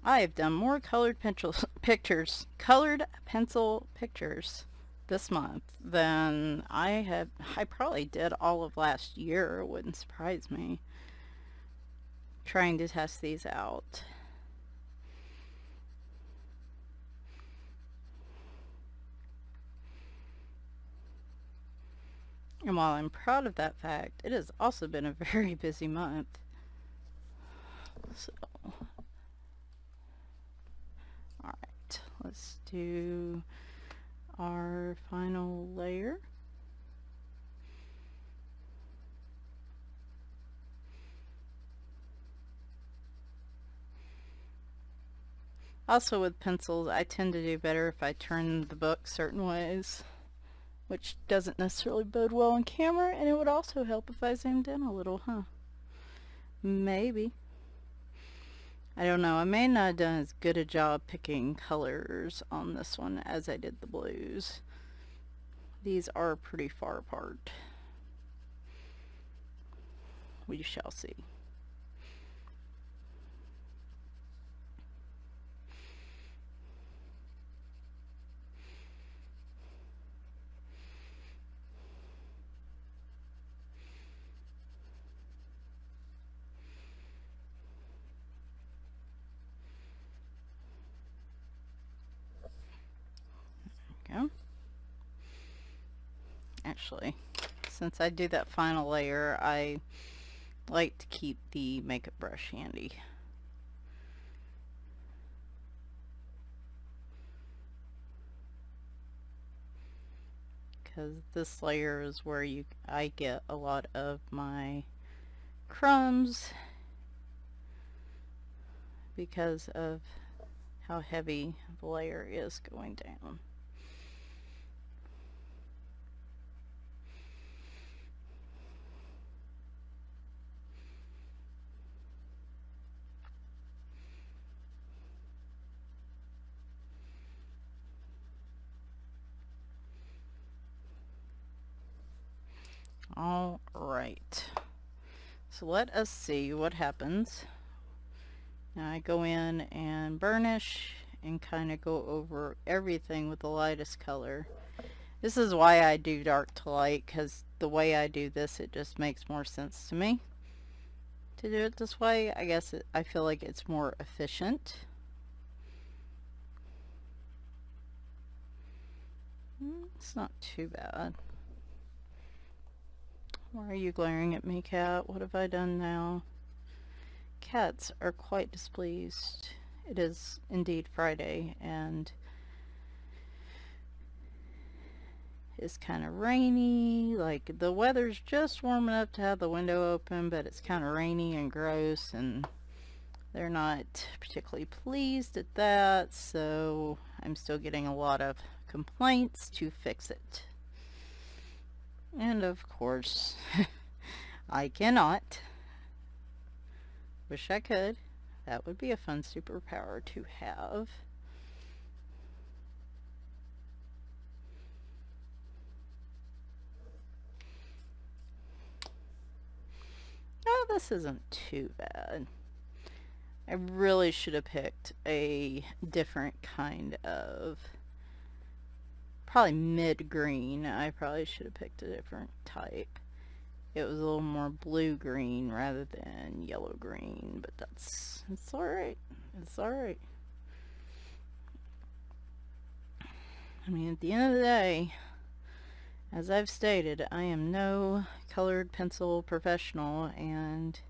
I have done more colored pencil pictures this month than I probably did all of last year. It wouldn't surprise me, trying to test these out. And while I'm proud of that fact, it has also been a very busy month. So, alright, let's do our final layer. Also with pencils, I tend to do better if I turn the book certain ways, which doesn't necessarily bode well on camera, and it would also help if I zoomed in a little, huh? Maybe. I don't know. I may not have done as good a job picking colors on this one as I did the blues. These are pretty far apart. We shall see. Go. Actually, since I do that final layer, I like to keep the makeup brush handy. Because this layer is where I get a lot of my crumbs because of how heavy the layer is going down. All right, so let us see what happens. Now I go in and burnish and kind of go over everything with the lightest color. This is why I do dark to light, because the way I do this, it just makes more sense to me to do it this way. I guess I feel like it's more efficient. It's not too bad. Why are you glaring at me, cat? What have I done now? Cats are quite displeased. It is indeed Friday, and it's kind of rainy. Like, the weather's just warm enough to have the window open, but it's kind of rainy and gross, and they're not particularly pleased at that, so I'm still getting a lot of complaints to fix it. And of course, I cannot. Wish I could. That would be a fun superpower to have. Oh, this isn't too bad. I really should have picked a different kind of, probably mid-green. I probably should have picked a different type. It was a little more blue-green rather than yellow-green, but it's alright. It's alright. I mean, at the end of the day, as I've stated, I am no colored pencil professional, and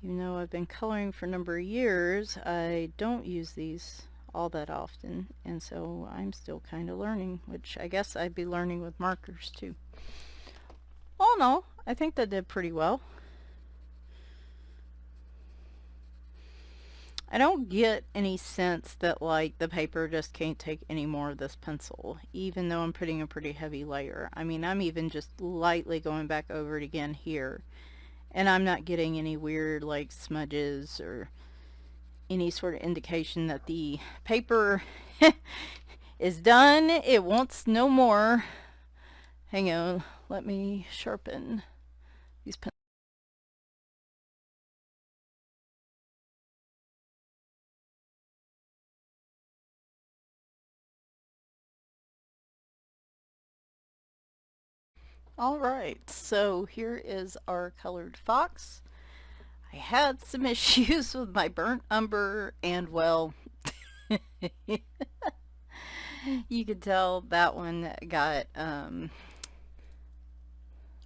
even though I've been coloring for a number of years, I don't use these all that often, and so I'm still kind of learning, which I guess I'd be learning with markers too. All in all, I think that did pretty well. I don't get any sense that like the paper just can't take any more of this pencil, even though I'm putting a pretty heavy layer. I mean, I'm even just lightly going back over it again here, and I'm not getting any weird like smudges or any sort of indication that the paper is done. It wants no more. Hang on, let me sharpen these pencils. Alright, so here is our colored fox. I had some issues with my burnt umber, and well, you could tell that one got,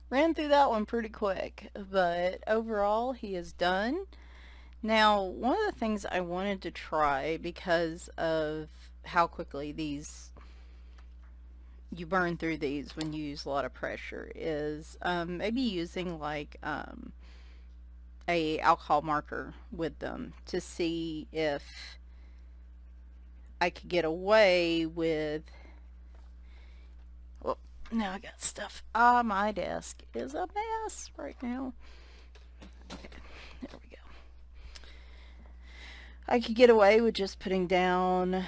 ran through that one pretty quick, but overall he is done. Now, one of the things I wanted to try, because of how quickly you burn through these when you use a lot of pressure, is maybe using like a alcohol marker with them to see if I could get away with. Well, now I got stuff. My desk is a mess right now. Okay, there we go. I could get away with just putting down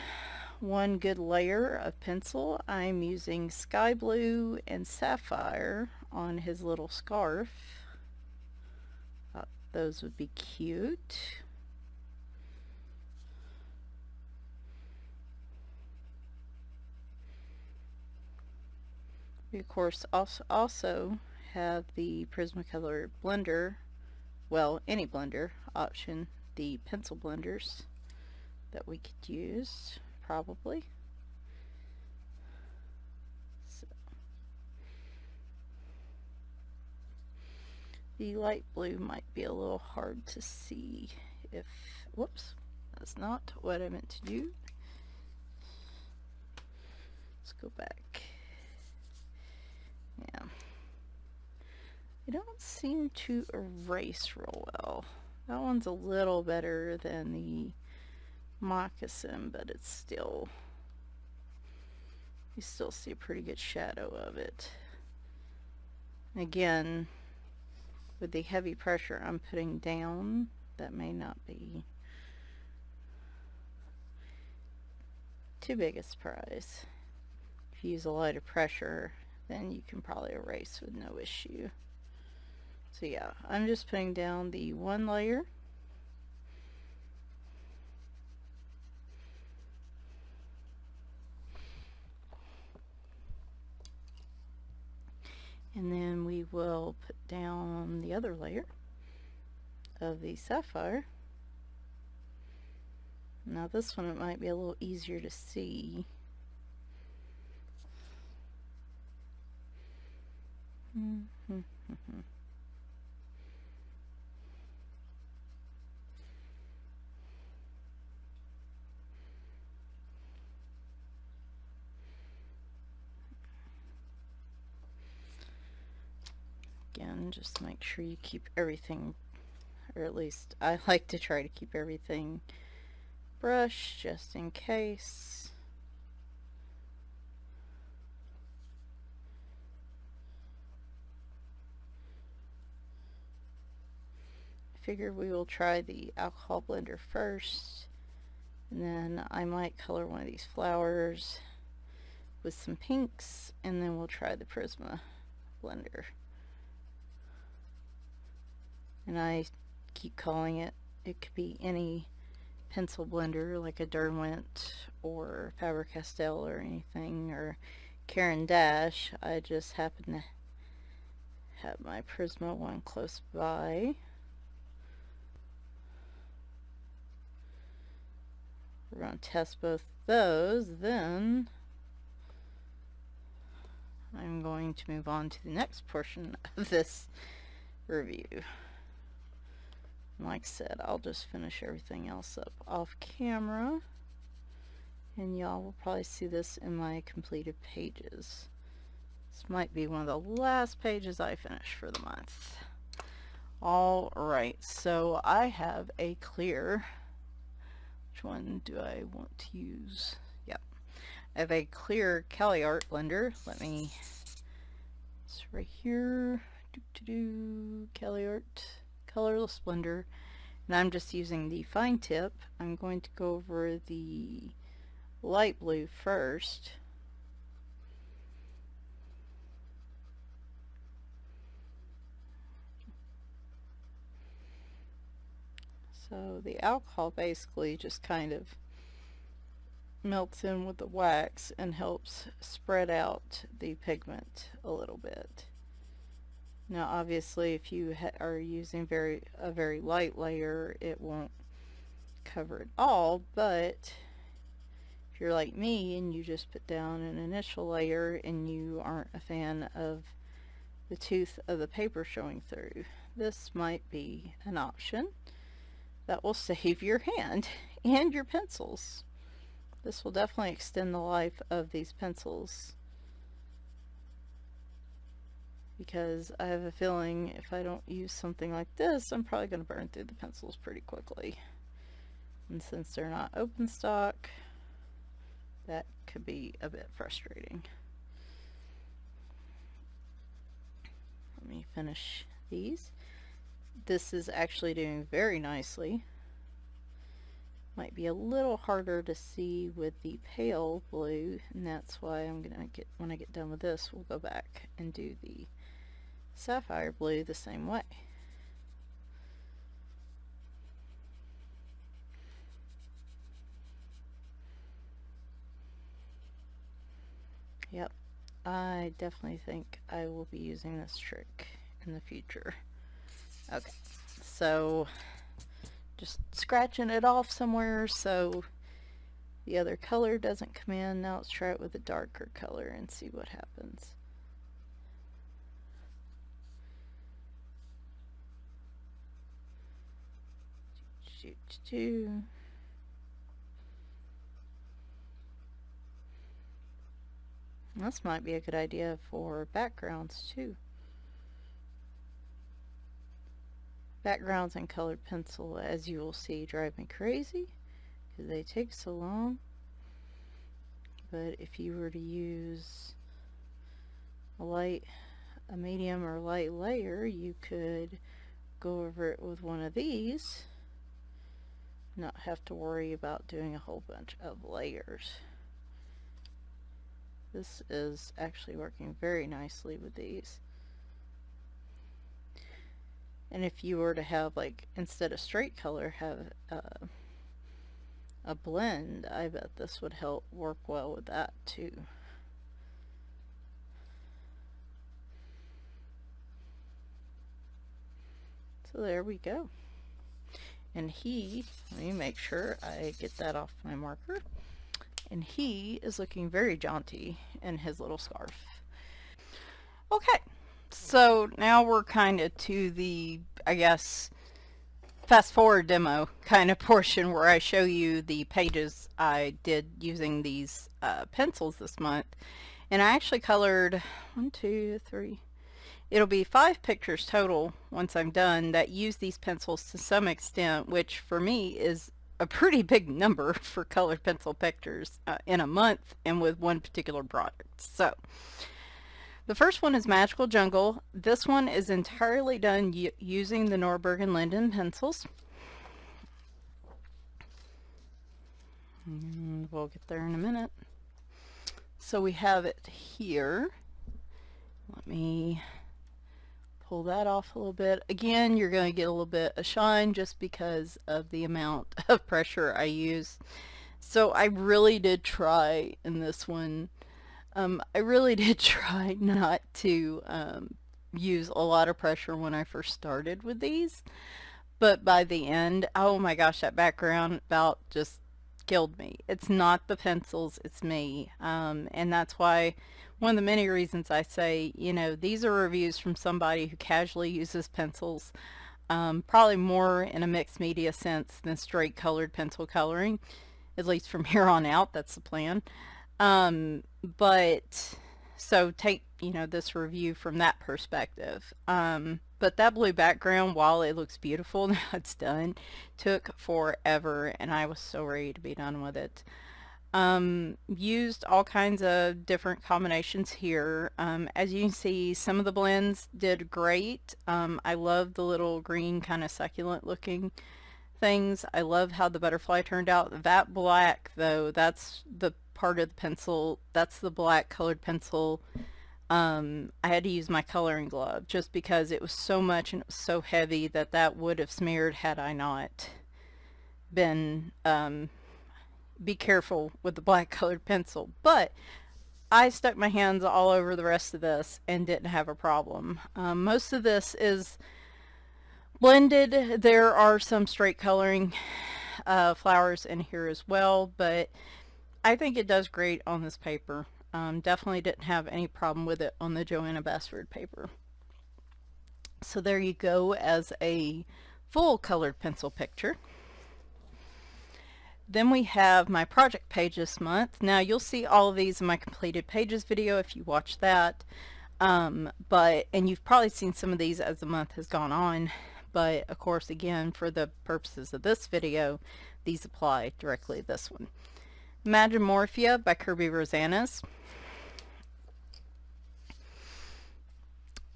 one good layer of pencil. I'm using sky blue and sapphire on his little scarf. Thought those would be cute. We of course also have the Prismacolor blender, well, any blender option, the pencil blenders that we could use probably. So, the light blue might be a little hard to see if, whoops, that's not what I meant to do. Let's go back. Yeah. They don't seem to erase real well. That one's a little better than the moccasin, but it's still, you still see a pretty good shadow of it. Again, with the heavy pressure I'm putting down, that may not be too big a surprise. If you use a lot of pressure, then you can probably erase with no issue. So yeah, I'm just putting down the one layer. And then we will put down the other layer of the sapphire. Now this one, it might be a little easier to see. Again, just make sure you keep everything, or at least I like to try to keep everything brushed just in case. I figure we will try the alcohol blender first, and then I might color one of these flowers with some pinks, and then we'll try the Prisma blender. And I keep calling it, it could be any pencil blender like a Derwent or Faber-Castell or anything, or Caran d'Ache. I just happen to have my Prisma one close by. We're going to test both those, then I'm going to move on to the next portion of this review. Like I said, I'll just finish everything else up off camera, and y'all will probably see this in my completed pages. This might be one of the last pages I finish for the month. Alright, so I have a clear. Which one do I want to use? Yep. I have a clear Cali Art blender. It's right here. Cali Art colorless blender. And I'm just using the fine tip. I'm going to go over the light blue first. So the alcohol basically just kind of melts in with the wax and helps spread out the pigment a little bit. Now obviously if you are using a very light layer, it won't cover it all, but if you're like me and you just put down an initial layer and you aren't a fan of the tooth of the paper showing through, this might be an option that will save your hand and your pencils. This will definitely extend the life of these pencils, because I have a feeling if I don't use something like this, I'm probably going to burn through the pencils pretty quickly. And since they're not open stock, that could be a bit frustrating. Let me finish these. This is actually doing very nicely. Might be a little harder to see with the pale blue, and that's why I'm gonna when I get done with this, we'll go back and do the sapphire blue the same way. Yep, I definitely think I will be using this trick in the future. Okay, so just scratching it off somewhere so the other color doesn't come in. Now let's try it with a darker color and see what happens. This might be a good idea for backgrounds too. Backgrounds and colored pencil, as you will see, drive me crazy because they take so long. But if you were to use a medium or light layer, you could go over it with one of these, not have to worry about doing a whole bunch of layers. This is actually working very nicely with these. And if you were to have, like, instead of straight color, have a blend, I bet this would help work well with that too. So there we go. And let me make sure I get that off my marker. And he is looking very jaunty in his little scarf. Okay, so now we're kind of to the, I guess, fast forward demo kind of portion where I show you the pages I did using these pencils this month. And I actually colored 1, 2, 3, it'll be 5 pictures total once I'm done that use these pencils to some extent, which for me is a pretty big number for colored pencil pictures in a month and with one particular product. So the first one is Magical Jungle. This one is entirely done using the Norberg Linden pencils. And we'll get there in a minute. So we have it here. Let me pull that off a little bit. Again, you're going to get a little bit of shine just because of the amount of pressure I use. So I really did try in this one. I really did try not to use a lot of pressure when I first started with these. But by the end, oh my gosh, that background about just killed me. It's not the pencils, it's me. And that's why one of the many reasons I say, you know, these are reviews from somebody who casually uses pencils, probably more in a mixed media sense than straight colored pencil coloring, at least from here on out. That's the plan. But so take, you know, this review from that perspective. But that blue background, while it looks beautiful, now it's done, took forever, and I was so ready to be done with it. Used all kinds of different combinations here. As you can see, some of the blends did great. I love the little green kind of succulent looking things. I love how the butterfly turned out. That black though, that's the part of the pencil, that's the black colored pencil. I had to use my coloring glove just because it was so much and it was so heavy that that would have smeared had I not been, be careful with the black colored pencil. But I stuck my hands all over the rest of this and didn't have a problem. Most of this is blended. There are some straight coloring flowers in here as well, but I think it does great on this paper. Definitely didn't have any problem with it on the Joanna Bassford paper. So there you go as a full colored pencil picture. Then we have my project page this month. Now you'll see all of these in my completed pages video if you watch that. And you've probably seen some of these as the month has gone on. But of course, again, for the purposes of this video, these apply directly to this one. Magimorphia by Kirby Rosanas.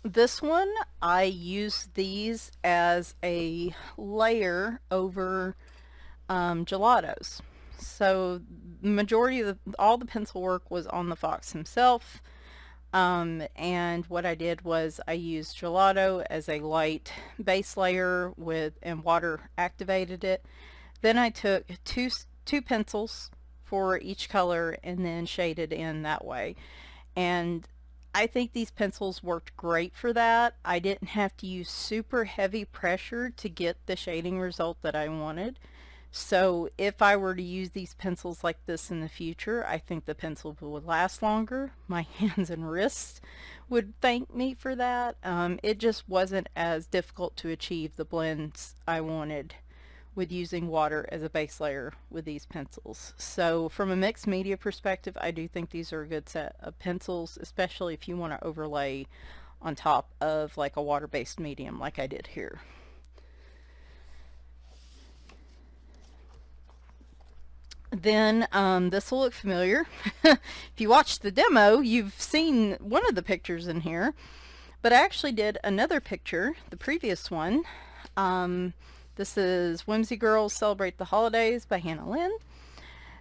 This one, I use these as a layer over gelatos. So the majority of all the pencil work was on the fox himself. And what I did was I used gelato as a light base layer and water activated it. Then I took two pencils for each color and then shaded in that way. And I think these pencils worked great for that. I didn't have to use super heavy pressure to get the shading result that I wanted. So if I were to use these pencils like this in the future, I think the pencil would last longer. My hands and wrists would thank me for that. It just wasn't as difficult to achieve the blends I wanted with using water as a base layer with these pencils. So from a mixed media perspective, I do think these are a good set of pencils, especially if you want to overlay on top of like a water-based medium like I did here. Then this will look familiar. If you watched the demo, you've seen one of the pictures in here, but I actually did another picture, the previous one. This is Whimsy Girls Celebrate the Holidays by Hannah Lynn.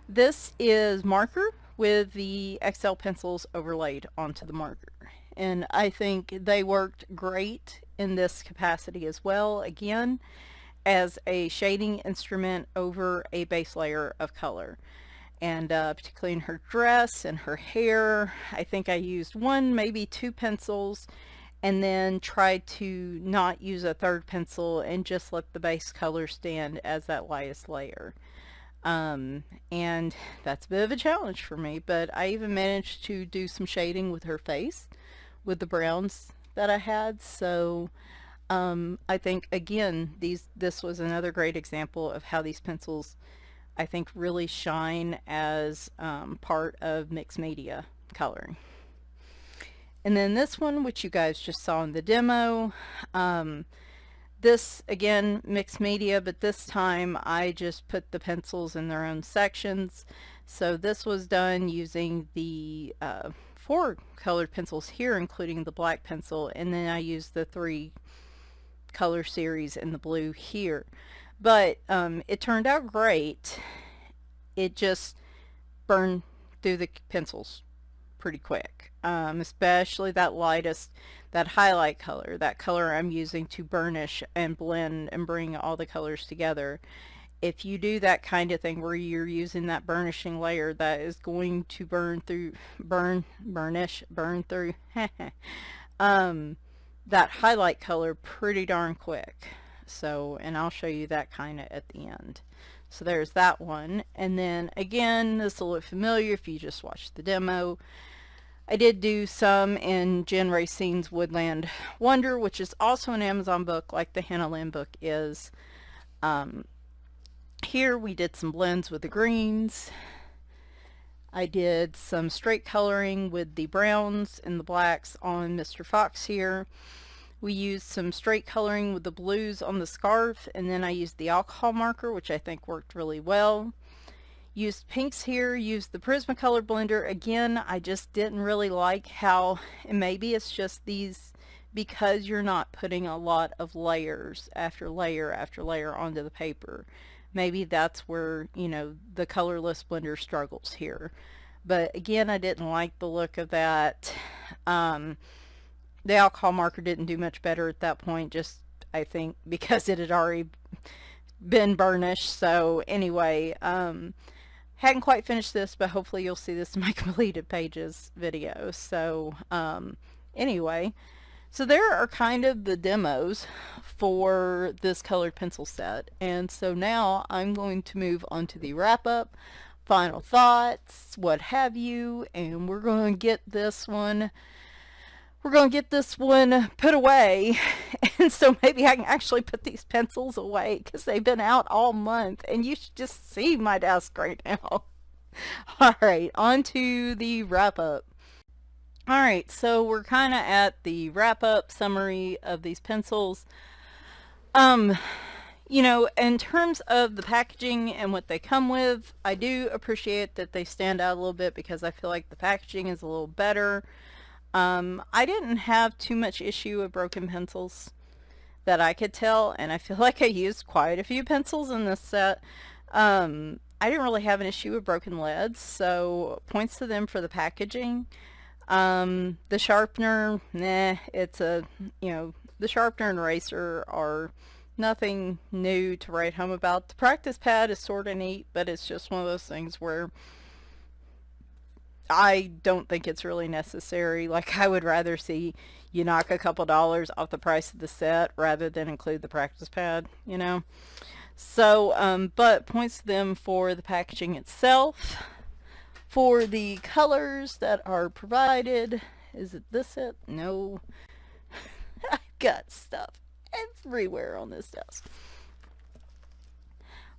This is marker with the XL pencils overlaid onto the marker. And I think they worked great in this capacity as well, again, as a shading instrument over a base layer of color. And particularly in her dress and her hair, I think I used one, maybe two pencils, and then tried to not use a third pencil and just let the base color stand as that lightest layer. And that's a bit of a challenge for me, but I even managed to do some shading with her face with the browns that I had. So I think, again, this was another great example of how these pencils, I think, really shine as part of mixed media coloring. And then this one, which you guys just saw in the demo, this, again, mixed media, but this time I just put the pencils in their own sections. So this was done using the 4 colored pencils here, including the black pencil, and then I used the 3 color series in the blue here. But it turned out great. It just burned through the pencils pretty quick, especially that lightest, that highlight color, that color I'm using to burnish and blend and bring all the colors together. If you do that kind of thing where you're using that burnishing layer, that is going to burn through that highlight color pretty darn quick. So, and I'll show you that kind of at the end. So there's that one. And then again, this will look familiar if you just watch the demo. I did do some in Jen Racine's Woodland Wonder, which is also an Amazon book like the Hannah Lynn book is. Here we did some blends with the greens. I did some straight coloring with the browns and the blacks on Mr. Fox here. We used some straight coloring with the blues on the scarf, and then I used the alcohol marker, which I think worked really well. Used pinks here, used the Prismacolor blender. Again, I just didn't really like how, and maybe it's just these, because you're not putting a lot of layers after layer after layer onto the paper. Maybe that's where, you know, the colorless blender struggles here. But again, I didn't like the look of that. The alcohol marker didn't do much better at that point, just I think because it had already been burnished. So anyway, hadn't quite finished this, but hopefully you'll see this in my completed pages video. So anyway, so there are kind of the demos for this colored pencil set. And so now I'm going to move on to the wrap up, final thoughts, what have you, and we're going to get this one put away. And so maybe I can actually put these pencils away because they've been out all month and you should just see my desk right now. All right, on to the wrap up. All right, so we're kind of at the wrap up summary of these pencils. You know, in terms of the packaging and what they come with, I do appreciate that they stand out a little bit because I feel like the packaging is a little better. I didn't have too much issue with broken pencils that I could tell, and I feel like I used quite a few pencils in this set. I didn't really have an issue with broken leads, so points to them for the packaging. The sharpener, it's a, you know, the sharpener and eraser are nothing new to write home about. The practice pad is sort of neat, but it's just one of those things where I don't think it's really necessary. Like, I would rather see you knock a couple dollars off the price of the set rather than include the practice pad, you know. So, but points to them for the packaging itself. For the colors that are provided, is it this it? No. I've got stuff everywhere on this desk.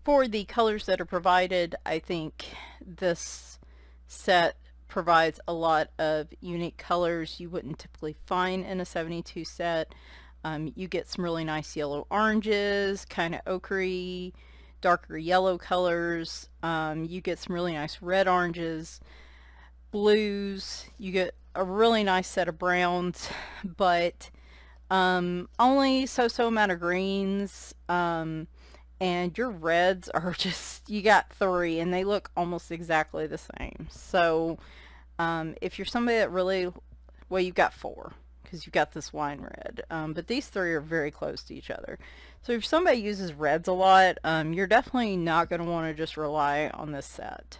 For the colors that are provided, I think this set provides a lot of unique colors you wouldn't typically find in a 72 set. You get some really nice yellow oranges, kind of ochre-y, darker yellow colors. You get some really nice red oranges, blues. You get a really nice set of browns, but only so amount of greens. And your reds are just, you got 3 and they look almost exactly the same. So if you're somebody that really, well, you've got 4 because you've got this wine red, but these 3 are very close to each other. So if somebody uses reds a lot, you're definitely not going to want to just rely on this set.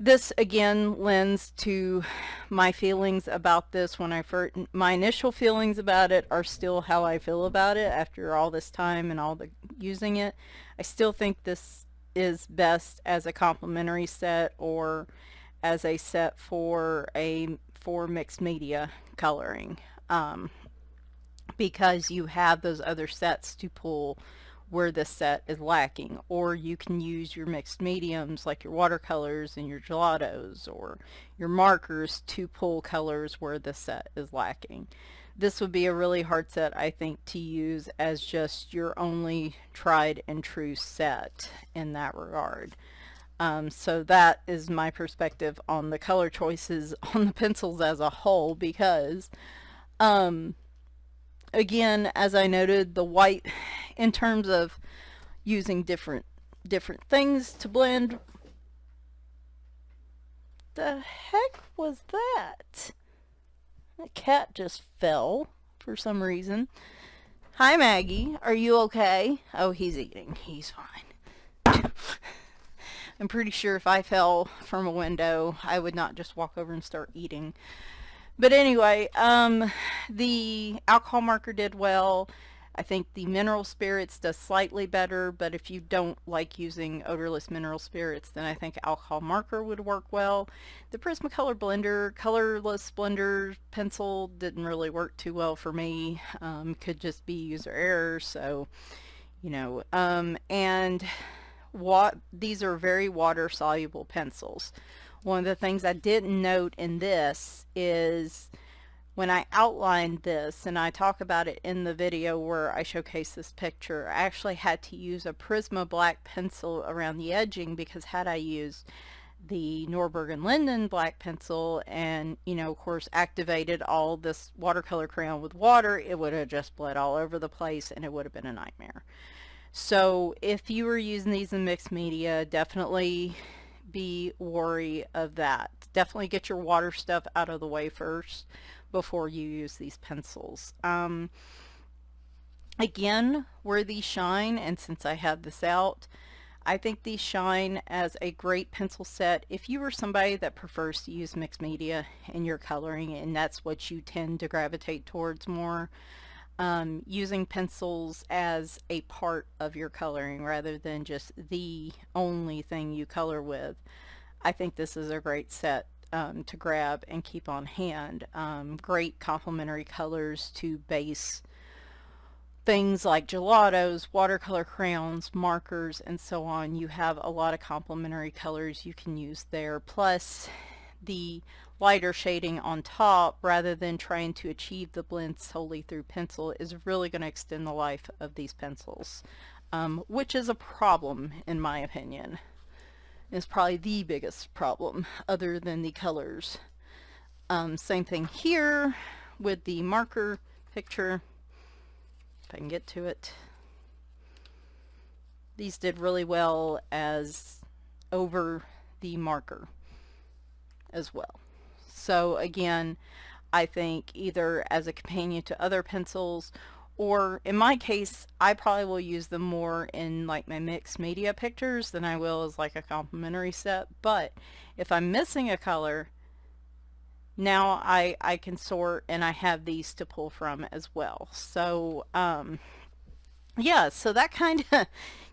This again lends to my feelings about this when I first, my initial feelings about it are still how I feel about it after all this time and all the using it. I still think this is best as a complementary set or as a set for mixed media coloring, because you have those other sets to pull where this set is lacking, or you can use your mixed mediums like your watercolors and your gelatos or your markers to pull colors where the set is lacking. This would be a really hard set, I think, to use as just your only tried and true set in that regard. So that is my perspective on the color choices on the pencils as a whole, because again, as I noted, the white, in terms of using different things to blend. The heck was that? That cat just fell for some reason. Hi, Maggie. Are you okay? Oh, he's eating. He's fine. I'm pretty sure if I fell from a window, I would not just walk over and start eating. But anyway, the alcohol marker did well. I think the mineral spirits does slightly better, but if you don't like using odorless mineral spirits, then I think alcohol marker would work well. The Prismacolor blender, colorless blender pencil didn't really work too well for me. Could just be user error, so you know. And these are very water soluble pencils. One of the things I didn't note in this is when I outlined this, and I talk about it in the video where I showcase this picture, I actually had to use a Prisma black pencil around the edging, because had I used the Norberg Linden black pencil and, you know, of course activated all this watercolor crayon with water, it would have just bled all over the place and it would have been a nightmare. So if you were using these in mixed media, definitely be wary of that. Definitely get your water stuff out of the way first before you use these pencils. Again, where these shine, and since I have this out, I think these shine as a great pencil set if you are somebody that prefers to use mixed media in your coloring, and that's what you tend to gravitate towards more. Using pencils as a part of your coloring rather than just the only thing you color with. I think this is a great set to grab and keep on hand. Great complementary colors to base things like gelatos, watercolor crayons, markers, and so on. You have a lot of complementary colors you can use there. Plus the lighter shading on top, rather than trying to achieve the blend solely through pencil, is really going to extend the life of these pencils, which is a problem in my opinion. It's probably the biggest problem other than the colors. Same thing here with the marker picture, if I can get to it. These did really well as over the marker as well. So again, I think either as a companion to other pencils, or in my case, I probably will use them more in like my mixed media pictures than I will as like a complementary set. But if I'm missing a color, now I can sort, and I have these to pull from as well. So yeah, so that kind of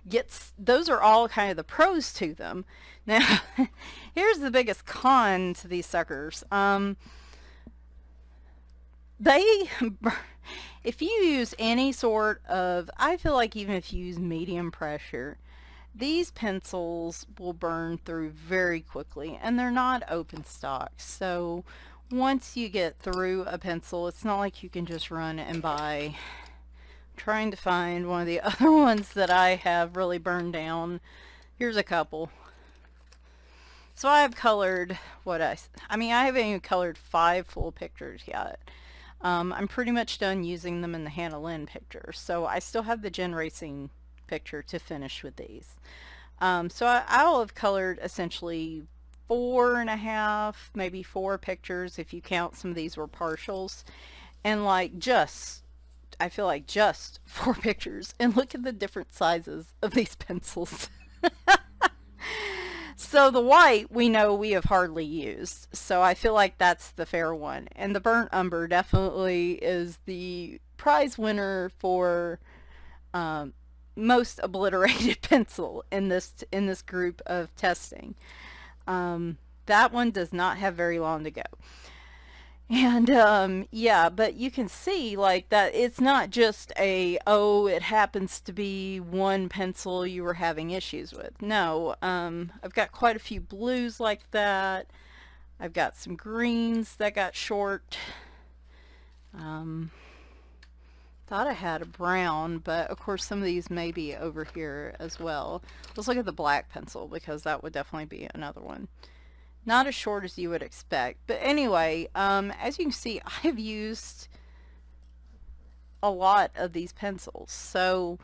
gets, those are all kind of the pros to them. Now, here's the biggest con to these suckers. If you use any sort of, I feel like even if you use medium pressure, these pencils will burn through very quickly, and they're not open stock. So once you get through a pencil, it's not like you can just run and buy. Trying to find one of the other ones that I have really burned down. Here's a couple. So I have colored I mean, I haven't even colored 5 full pictures yet. I'm pretty much done using them in the Hannah Lynn picture, so I still have the Gen Racing picture to finish with these. So I'll have colored essentially 4.5, maybe 4 pictures if you count some of these were partials, and like I feel like just 4 pictures, and look at the different sizes of these pencils. So the white we know we have hardly used, so I feel like that's the fair one. And the burnt umber definitely is the prize winner for most obliterated pencil in this group of testing. That one does not have very long to go. And yeah, but you can see like that it's not just it happens to be one pencil you were having issues with. No, I've got quite a few blues like that. I've got some greens that got short. Thought I had a brown, but of course some of these may be over here as well. Let's look at the black pencil, because that would definitely be another one. Not as short as you would expect. But anyway, as you can see, I've used a lot of these pencils. So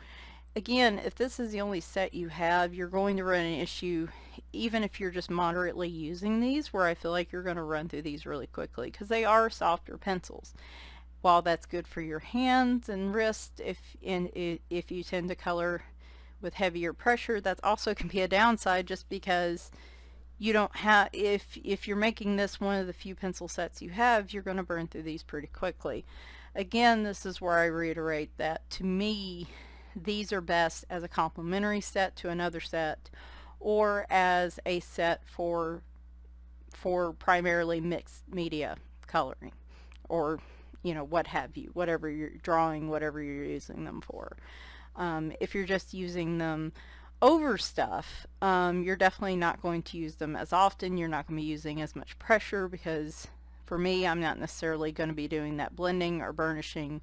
again, if this is the only set you have, you're going to run an issue, even if you're just moderately using these, where I feel like you're going to run through these really quickly, because they are softer pencils. While that's good for your hands and wrist, if you tend to color with heavier pressure, that also can be a downside, just because you don't have, if you're making this one of the few pencil sets you have, you're going to burn through these pretty quickly. Again, this is where I reiterate that to me, these are best as a complementary set to another set, or as a set for primarily mixed media coloring, or what have you, whatever you're drawing, whatever you're using them for. If you're just using them over stuff, you're definitely not going to use them as often. You're not going to be using as much pressure, because for me, I'm not necessarily going to be doing that blending or burnishing.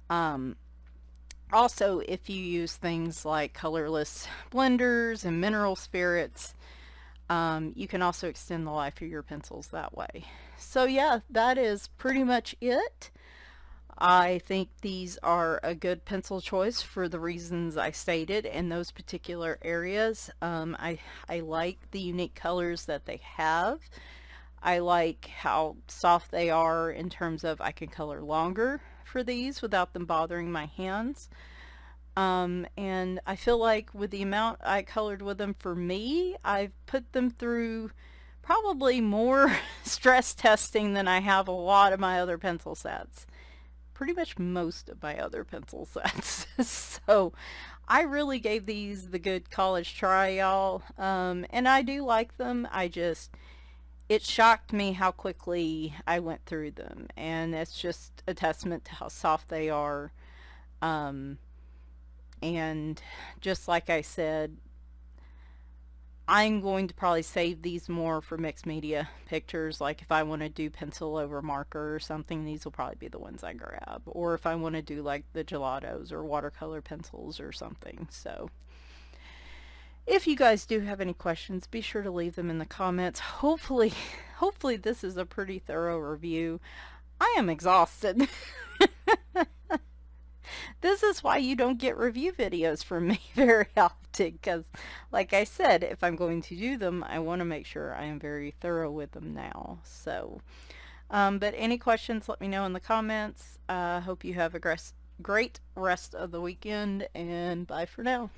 Also, if you use things like colorless blenders and mineral spirits, you can also extend the life of your pencils that way. So yeah, that is pretty much it. I think these are a good pencil choice for the reasons I stated in those particular areas. I like the unique colors that they have. I like how soft they are in terms of I can color longer for these without them bothering my hands. And I feel like with the amount I colored with them, for me, I've put them through probably more stress testing than I have a lot of my other pencil sets. Pretty much most of my other pencil sets. So I really gave these the good college try, y'all. And I do like them. It shocked me how quickly I went through them. And it's just a testament to how soft they are. And just like I said, I'm going to probably save these more for mixed media pictures. Like if I want to do pencil over marker or something, these will probably be the ones I grab. Or if I want to do like the gelatos or watercolor pencils or something. So if you guys do have any questions, be sure to leave them in the comments. Hopefully this is a pretty thorough review. I am exhausted. This is why you don't get review videos from me very often, because like I said, if I'm going to do them, I want to make sure I am very thorough with them now. So, but any questions, let me know in the comments. Hope you have a great rest of the weekend, and bye for now.